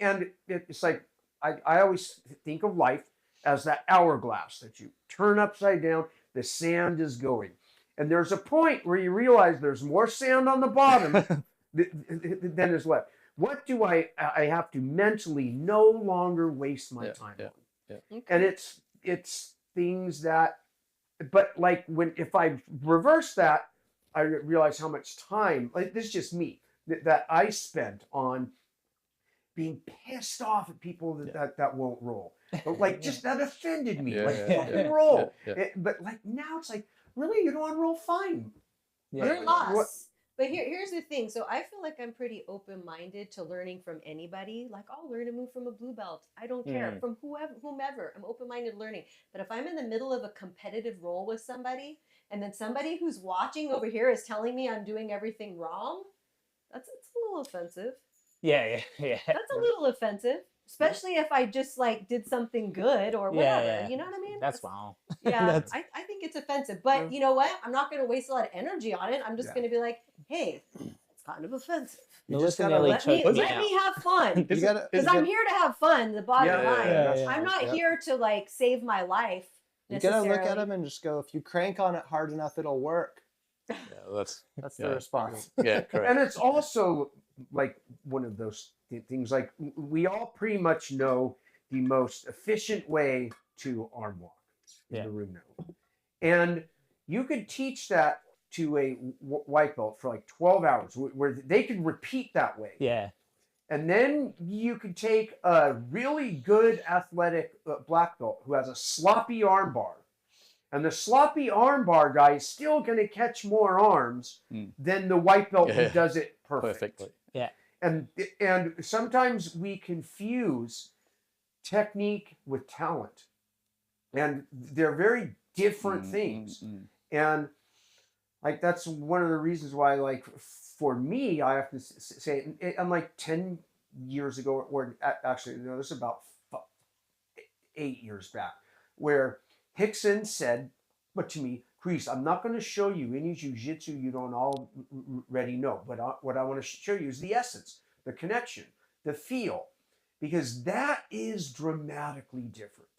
and it's like I always think of life as that hourglass that you turn upside down. The sand is going, and there's a point where you realize there's more sand on the bottom than is left. What do I have to mentally no longer waste my time on? Okay. And it's things that, but like if I reverse that, I realize how much time, like this is just me, that I spent on being pissed off at people that won't roll. But like just that offended me. Fucking roll. But like now it's like, really, you don't want to roll? Fine. You're lost. But here's the thing. So I feel like I'm pretty open-minded to learning from anybody. Like I'll learn to move from a blue belt. I don't care. From whomever. I'm open-minded learning. But if I'm in the middle of a competitive role with somebody, and then somebody who's watching over here is telling me I'm doing everything wrong, it's a little offensive. Yeah. That's a little offensive. Especially if I just like did something good or whatever. Yeah. You know what I mean? That's wrong. Yeah, I think it's offensive. But you know what? I'm not going to waste a lot of energy on it. I'm just going to be like, hey, it's kind of offensive. Melissa nearly Let choked me me have fun. Because I'm here to have fun, the bottom line. Yeah. I'm not here to like save my life. You gotta look at them and just go, if you crank on it hard enough, it'll work. Yeah, that's the response. Yeah, correct. And it's also like one of those things, like we all pretty much know the most efficient way to arm walk in the room now. And you could teach that to a white belt for like 12 hours where they could repeat that way. Yeah. And then you could take a really good athletic black belt who has a sloppy arm bar. And the sloppy arm bar guy is still going to catch more arms than the white belt who does it perfectly. Yeah. And sometimes we confuse technique with talent. And they're very different things. And Like that's one of the reasons why, like for me, I have to say, I'm like 10 years ago, or actually, no, this is about 8 years back, where Hickson said, but to me, Chris, I'm not going to show you any jiu-jitsu you don't already know, but what I want to show you is the essence, the connection, the feel, because that is dramatically different.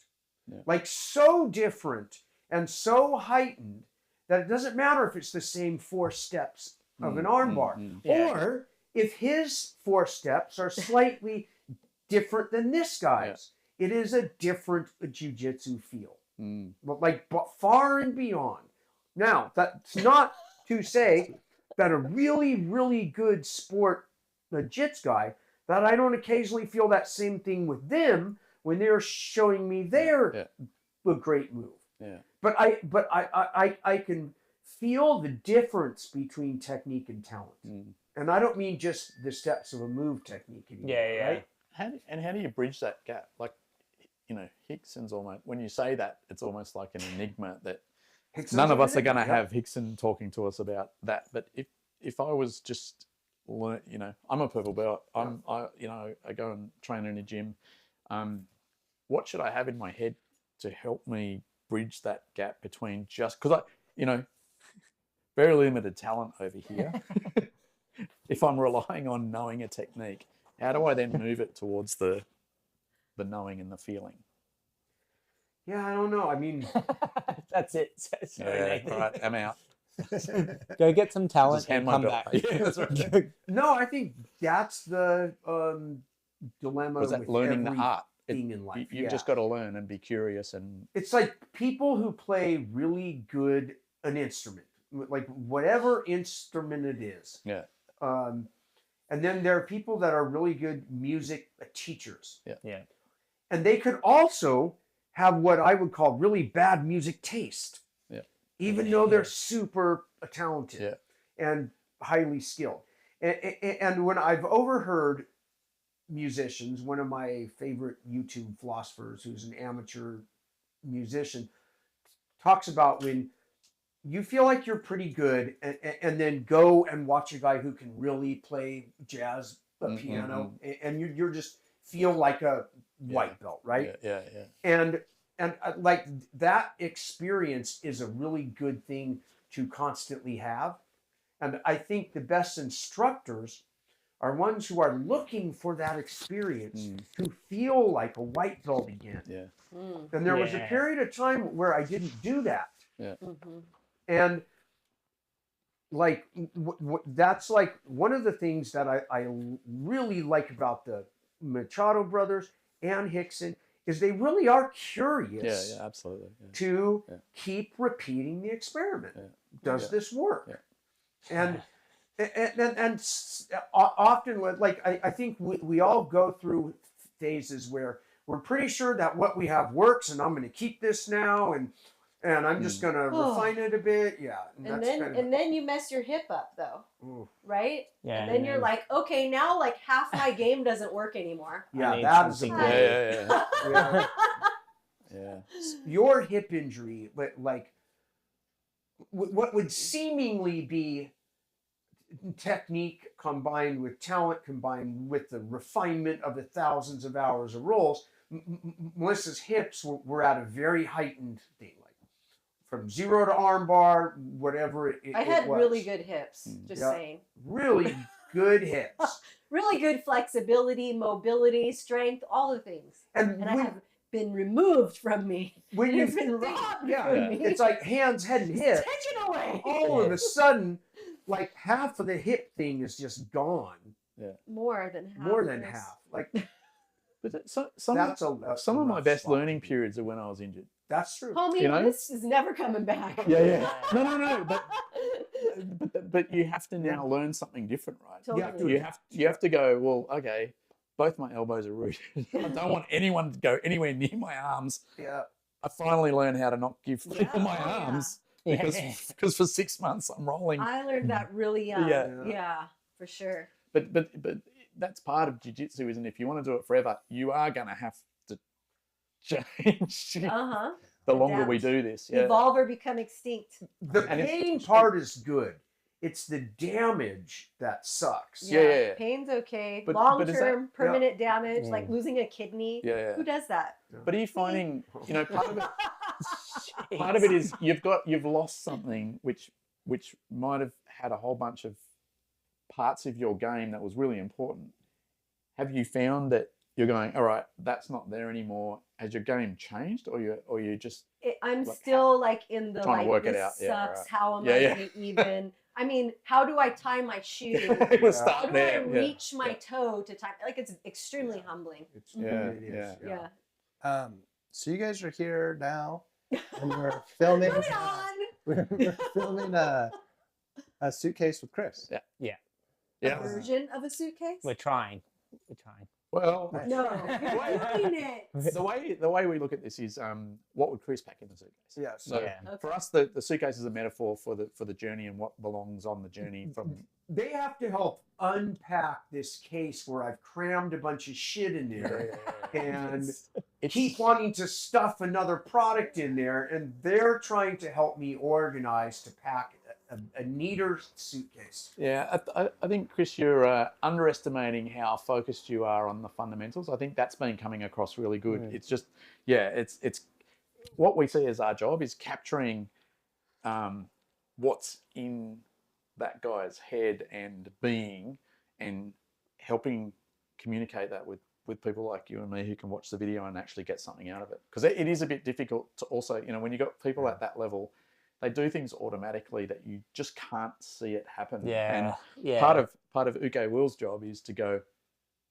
Yeah. Like so different and so heightened that it doesn't matter if it's the same 4 steps of an armbar, or if his 4 steps are slightly different than this guy's. It is a different jiu-jitsu feel, but far and beyond. Now, that's not to say that a really, really good sport jits guy, that I don't occasionally feel that same thing with them when they're showing me their a great move. Yeah. But I can feel the difference between technique and talent. And I don't mean just the steps of a move technique anymore, right? How do you bridge that gap? Like, you know, Hickson's almost, when you say that, it's almost like an enigma that none of us are going to have Hickson talking to us about that. But if I was just, you know, I'm a purple belt, I go and train in a gym. What should I have in my head to help me bridge that gap between just, because very limited talent over here. If I'm relying on knowing a technique, how do I then move it towards the knowing and the feeling? Yeah, I don't know. I mean, that's it. Sorry, all right, I'm out. Go get some talent Just and hand come my back. belt. Yeah, that's right. no, I think that's the dilemma Was that with learning the art? everything in life. You've just got to learn and be curious. And it's like people who play really good an instrument, like whatever instrument it is. Yeah. And then there are people that are really good music teachers. Yeah. And they could also have what I would call really bad music taste. Yeah. Even though they're super talented and highly skilled. And when I've overheard musicians, one of my favorite YouTube philosophers who's an amateur musician talks about when you feel like you're pretty good and then go and watch a guy who can really play jazz, piano, and you're just feel like a white belt, right? Yeah. And like that experience is a really good thing to constantly have. And I think the best instructors are ones who are looking for that experience to feel like a white belt again. Yeah. And there was a period of time where I didn't do that. Yeah. And like that's like one of the things that I really like about the Machado brothers and Hickson is they really are curious absolutely. to keep repeating the experiment. Does this work? And often, like I think we all go through phases where we're pretty sure that what we have works, and I'm going to keep this now, and I'm just going to refine it a bit. Yeah, and then you mess your hip up though, right? Yeah, and then you're like, okay, now like half my game doesn't work anymore. Yeah, that is yeah. Your hip injury, but like what would seemingly be technique combined with talent, combined with the refinement of the thousands of hours of rolls, Melissa's hips were at a very heightened thing, like from 0 to armbar, whatever it I had was. really good hips, just saying. Really good hips. Really good flexibility, mobility, strength, all the things. And I have been removed from me. When you've been robbed from me. It's like hands, head, and hips. Taken away. All of a sudden, like half of the hip thing is just gone. Yeah. More than half. More than half. Like, but some of my best learning periods are when I was injured. That's true. Homie, this is never coming back. Yeah. No. But you have to now learn something different, right? Totally. You have to go, well, okay, both my elbows are rooted. I don't want anyone to go anywhere near my arms. Yeah. I finally learned how to not give people my arms because for 6 months I'm rolling. I learned that really young. Yeah, for sure. But that's part of jiu-jitsu, isn't it? If you want to do it forever, you are going to have to change. the longer we Adapt. do this. Yeah. Evolve or become extinct. The And it's- pain part is good. It's the damage that sucks. Yeah. Pain's okay. But Long is that- term, permanent damage, like Mm. losing a kidney. Yeah. Who does that? But are you finding, part of it is you've lost something which might have had a whole bunch of parts of your game that was really important. Have you found that you're going, all right, that's not there anymore? Has your game changed, or you just I'm Like, still like in the trying to like work it this out. Yeah, sucks. right. How am Yeah, I yeah. going to even? I mean, how do I tie my shoe? we'll How start do there? I reach my toe to tie? Like it's extremely humbling. Yeah, It is, Yeah. So you guys are here now, and we're filming. Moving on. We're filming a suitcase with Chris. Yeah. A Yeah. version of a suitcase? We're trying. Well, No, you're doing it. the way we look at this is, what would Chris pack in the suitcase? Yeah. So Yeah. for us, the suitcase is a metaphor for the journey and what belongs on the journey from. They have to help unpack this case where I've crammed a bunch of shit in there and keep wanting to stuff another product in there, and they're trying to help me organize to pack a neater suitcase. Yeah, I think, Chris, you're underestimating how focused you are on the fundamentals. I think that's been coming across really good. Mm. It's just, it's what we see as our job is capturing what's in that guy's head and being, and helping communicate that with people like you and me who can watch the video and actually get something out of it. Because it is a bit difficult to also, when you got people at that level, they do things automatically that you just can't see it happen. Yeah. And part of Uke Will's job is to go,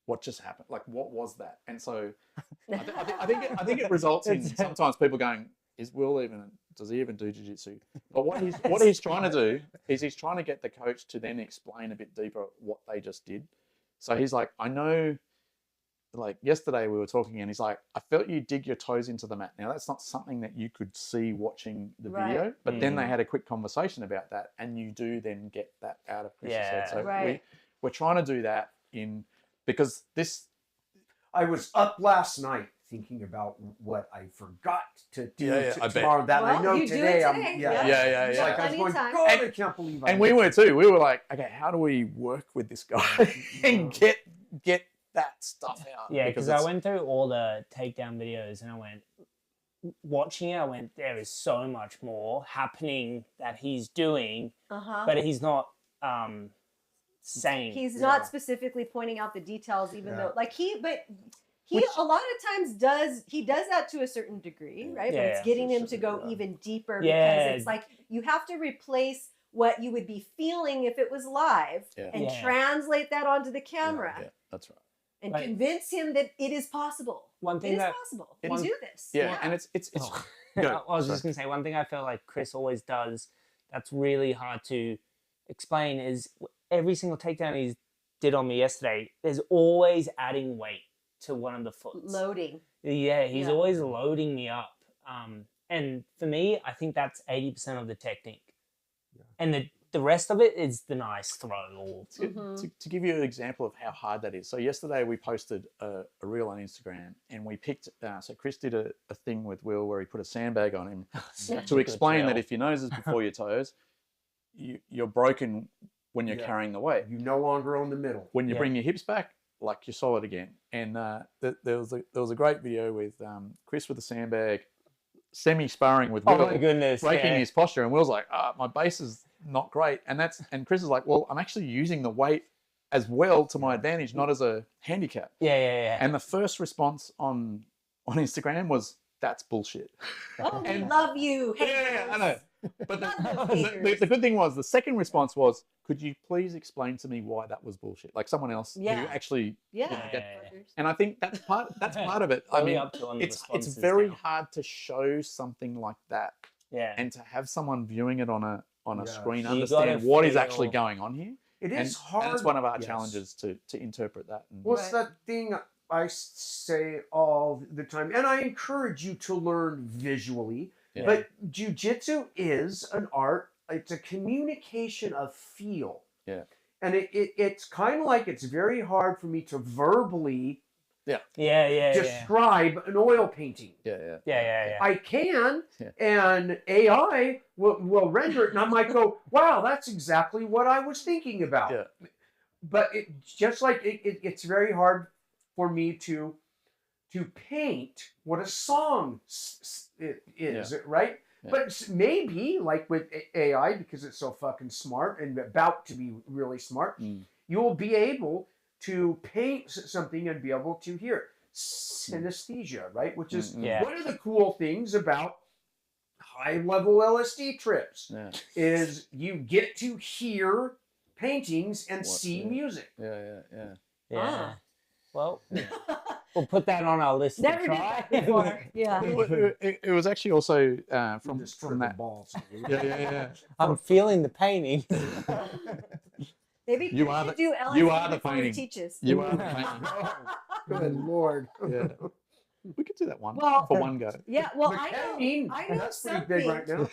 what just happened? Like, what was that? And so I think it results in sometimes people going, does he even do jiu-jitsu? But what he's trying to do is he's trying to get the coach to then explain a bit deeper what they just did. So he's like, I know, like yesterday we were talking and he's like, I felt you dig your toes into the mat. Now that's not something that you could see watching the video, but then they had a quick conversation about that, and you do then get that out of Chris's head. So we're trying to do that because this. I was up last night thinking about what I forgot to do I tomorrow. That Well, I know you do today. it today. Yeah. It's like I was Plenty going, of time. God, I can't believe I And we were too. We were like, okay, how do we work with this guy and get that stuff out? Yeah, because I went through all the takedown videos and I went, watching it, I went, there is so much more happening that he's doing, but he's not saying. He's not specifically pointing out the details, even though, like he a lot of times does that to a certain degree, right? But it's getting him to go even deeper because it's like you have to replace what you would be feeling if it was live and translate that onto the camera. Yeah, that's right. And convince him that it is possible. One thing it is possible. You can do this. Yeah, and it's I was just going to say, one thing I feel like Chris always does that's really hard to explain is every single takedown he did on me yesterday, there's always adding weight to one of the foots. Loading. Yeah, he's always loading me up. And for me, I think that's 80% of the technique. Yeah. And the rest of it is the nice throw. To give you an example of how hard that is. So yesterday we posted a reel on Instagram and we picked, so Chris did a thing with Will where he put a sandbag on him to explain that if your nose is before your toes, you're broken when you're carrying the weight. You no longer own the middle. When you bring your hips back, like you're solid again. And there was a great video with Chris with a sandbag, semi-sparring with Will. Oh my goodness. Breaking his posture. And Will's like, my base is not great. And Chris is like, well, I'm actually using the weight as well to my advantage, not as a handicap. Yeah. And the first response on Instagram was, that's bullshit. Oh, we love you. Yeah, I know. But the good thing was, the second response was, could you please explain to me why that was bullshit? Like someone else who actually... And I think that's part of it. I mean, it's very hard to show something like that and to have someone viewing it on a screen understand what is actually going on here. It is hard. And it's one of our challenges to interpret that. What's that thing I say all the time? And I encourage you to learn visually. Yeah. But jiu-jitsu is an art. It's a communication of feel. Yeah. And it's kind of like it's very hard for me to verbally Yeah. describe an oil painting. Yeah. I can, Yeah. and AI will render it, and I might go, wow, that's exactly what I was thinking about. Yeah. But just like it's very hard for me to paint what a song is, right? Yeah. But maybe, like with AI, because it's so fucking smart and about to be really smart, you'll be able to paint something and be able to hear synesthesia, right? Which is one of the cool things about high-level LSD trips is you get to hear paintings and see music. Yeah. Well, we'll put that on our list. Never to did try. that before. Yeah. It was actually also from Just triple that. balls. Yeah. I'm feeling the painting. Maybe You Chris are should the- do LSD you are the before he painting. teaches. You are the painting. Good Lord. Yeah. We could do that one Well, for one go. Yeah, well, The I ketamine, know that's pretty something. big right now.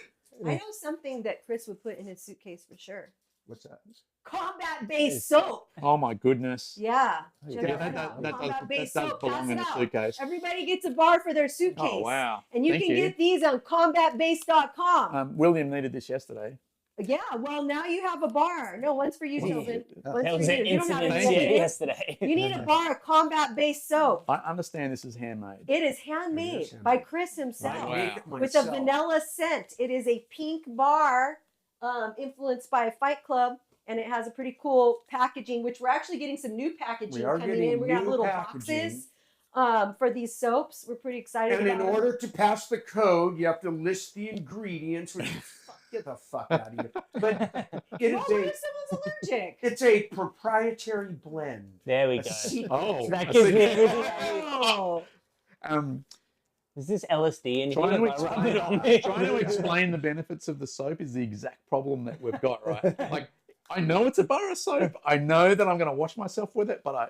I know something that Chris would put in his suitcase for sure. What's that? Combat-based soap. Oh my goodness. Yeah. Yeah, Check that it out. does Combat-based that does soap. belong Pass in it a out. suitcase. Everybody gets a bar for their suitcase. Oh wow. And you Thank can get these on combatbase.com. William needed this yesterday. Yeah, well, now you have a bar. No, one's for you, Tilden. One's That was for an you. You don't have incident to get it. yesterday. You need a bar of combat-based soap. I understand this is handmade. It is handmade by Chris himself Wow. with a vanilla scent. It is a pink bar influenced by a Fight Club, and it has a pretty cool packaging, which we're actually getting some new packaging We are coming getting in. We're going to have new little packaging. boxes for these soaps. We're pretty excited And in about order to pass the code, you have to list the ingredients, which get the fuck out of here. But it Well, is what if someone's allergic? it's a proprietary blend. There we A go. secret. Oh, That I gives see. me everything. Oh. Is this LSD in Trying here? to, Like, rub it on me. trying to explain the benefits of the soap is the exact problem that we've got, right? Like, I know it's a bar of soap. I know that I'm going to wash myself with it, but I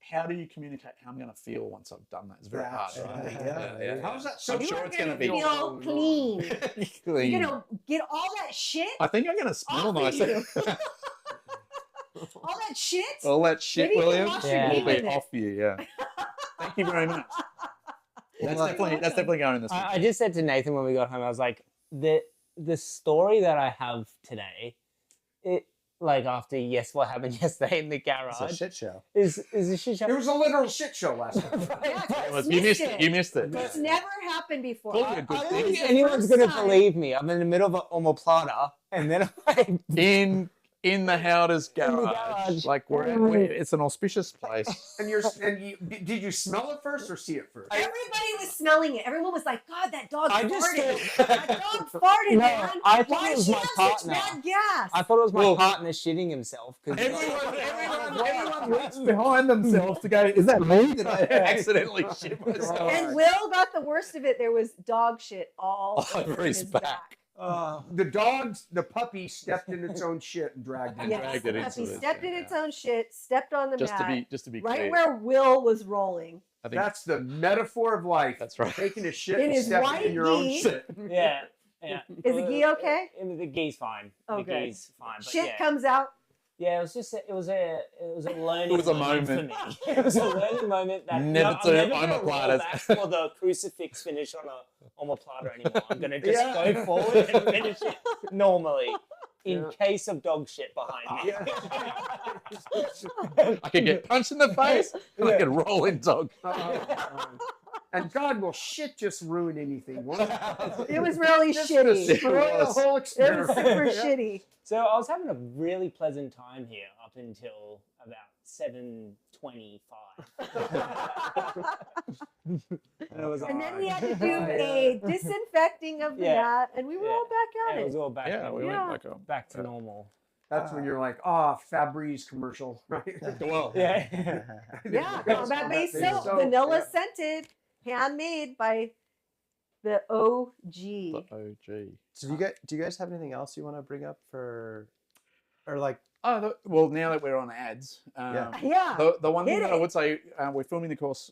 how do you communicate how I'm going to feel once I've done that? It's very hard, right? Yeah. How's that so? I'm sure it's going to be Feel clean. clean. You're going to get all that shit, I think I'm going to smell Off of nice. you. all that shit. All that shit, Maybe you can William, wash your will feet be with it. off you. Yeah. Thank you very much. That's definitely going in the. I just said to Nathan when we got home, I was like, the story that I have today, it like after what happened yesterday in the It's garage a shit show. is a shit show. It was a literal shit show last night. Yeah, Chris You missed missed it. You missed it. It's never happened before. Probably a good I don't thing. think the anyone's first gonna time. believe me. I'm in the middle of an omoplata, and then I In the Haueter's garage. garage. Like it's an auspicious place. And did you smell it first or see it first? Everybody was smelling it. Everyone was like, God, that dog I just farted. That dog farted, No, man. I thought Why it was does she my have partner. such bad gas? I thought it was my Well- partner shitting himself. Everyone reached behind themselves to go, is that me? Did I accidentally shit myself? And Will got the worst of it. There was dog shit all over over his his back. back. The puppy stepped in its own shit and dragged it. Yes, dragged it the into puppy this stepped thing, in its yeah. own shit, stepped on the Just mat, to be right clear. where Will was rolling. I think That's the metaphor of life. that's right. Taking a shit In and his stepping white in your own gi. shit. Yeah. Is the gi okay? The gi's fine. Oh, the good. gi's fine. But Shit yeah. comes out. Yeah, it was a learning. It was a moment for moment. me. It was a learning moment that Never I'm to never gonna roll omoplatas. back for the crucifix finish on a omoplata anymore. I'm gonna just Yeah. go forward and finish it normally, in case of dog shit behind me. I could get punched in the face and I could roll in dog. And God, will shit just ruin anything? Won't it? It was really Just shitty. destroy the whole It was experience. super shitty. So I was having a really pleasant time here up until about 7:25. And it was And then we had to do a disinfecting of the mat, and we were all back at it was it. all back. Yeah, we Yeah. went back on. back to normal. That's when you're like, Febreze commercial, right? Well, Yeah. Yeah, combat-based soap, vanilla scented, handmade by the OG. the OG. So do you guys have anything else you want to bring up or like? Well, now that we're on ads, Yeah. the one thing Hit that I it. would say, we're filming the course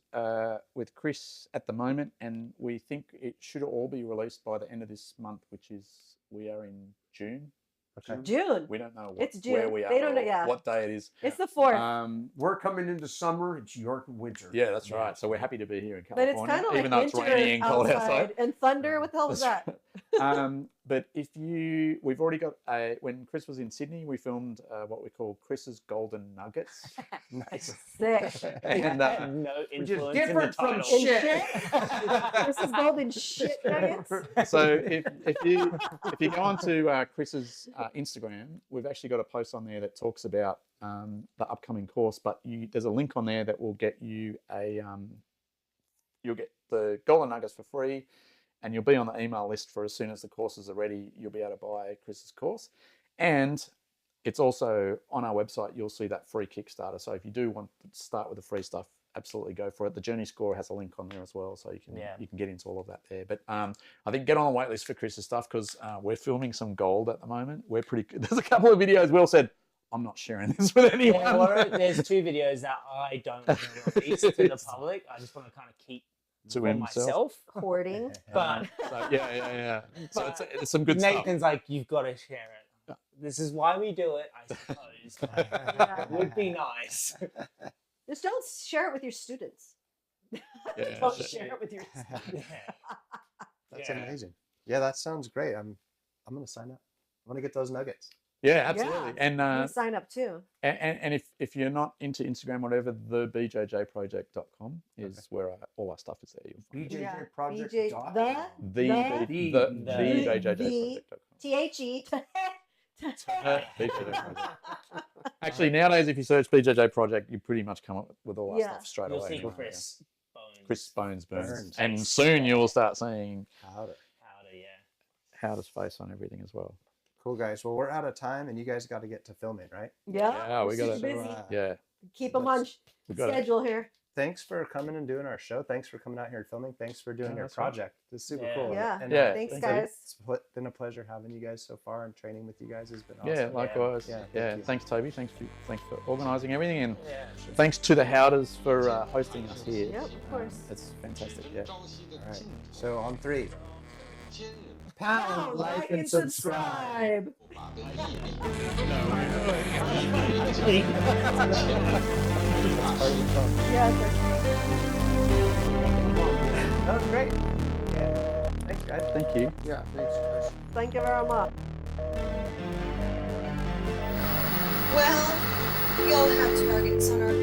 with Chris at the moment, and we think it should all be released by the end of this month, which is we are in June. Okay. June. We don't know It's where June. we are They don't know- or yeah. what day it is. It's the 4th. We're coming into summer. It's York winter. Yeah, that's right. So we're happy to be here in But California, it's kind of like even though it's winter rainy and cold outside. outside. And thunder. What the hell is That's that? But we've already got when Chris was in Sydney, we filmed what we call Chris's Golden Nuggets. Nice. Sick. And No Which is influence in the different from title. shit. This is golden shit nuggets. so if you go onto Chris's Instagram, we've actually got a post on there that talks about the upcoming course. But there's a link on there that will get you you'll get the Golden Nuggets for free, and you'll be on the email list for as soon as the courses are ready. You'll be able to buy Chris's course, and it's also on our website. You'll see that free Kickstarter. So if you do want to start with the free stuff, absolutely go for it. The Journey Score has a link on there as well, so you can get into all of that there. But I think get on the wait list for Chris's stuff, because we're filming some gold at the moment. We're pretty. There's a couple of videos. Will said, I'm not sharing this with anyone. Yeah, well, there's 2 videos that I don't want to release to the public. I just want to kind of keep To for himself. myself. Hoarding. But So, yeah. So it's some good stuff. Nathan's like, you've got to share it. This is why we do it, I suppose. It would be nice. Just don't share it with your students. Yeah. Don't share it with your Yeah. That's Yeah. amazing. Yeah, that sounds great. I'm gonna sign up. I want to get those nuggets. Yeah, absolutely. Yeah. And I'm gonna sign up too. and if you're not into Instagram, whatever, the bjjproject.com is where all our stuff is there. You'll find BJJ Yeah. Project. BJ dot the- com. the bjjproject.com. THE. BJJ Project. Actually, nowadays, if you search BJJ Project, you pretty much come up with all our Yeah. stuff straight You'll away. see anyway. Chris Bones. Chris Bones Burns. Burns. And soon you'll start seeing How to. Powder, yeah. Howder's face on everything as well. Cool, guys. Well, we're out of time, and you guys got to get to filming, right? Yeah. Yeah, we Super gotta- busy. Yeah, Keep them on we got it. schedule here. Thanks for coming and doing our show. Thanks for coming out here and filming. Thanks for doing Yeah, your that's right. project. It's super Yeah. cool. Yeah. And, Yeah. Thanks, thank you. guys. It's been a pleasure having you guys so far, and training with you guys has been awesome. Yeah, likewise. Yeah, Yeah, thank you. thanks, Toby. Thanks for organising everything, and Yeah. thanks to the Howders for hosting us here. Yep, of course. It's fantastic. Yeah. All right. So on 3. Pound, like, and subscribe. Yeah, That was great. Yeah. Thanks, guys. Thank you. Yeah, thanks, Chris. thank you very much. Well, we all have targets on our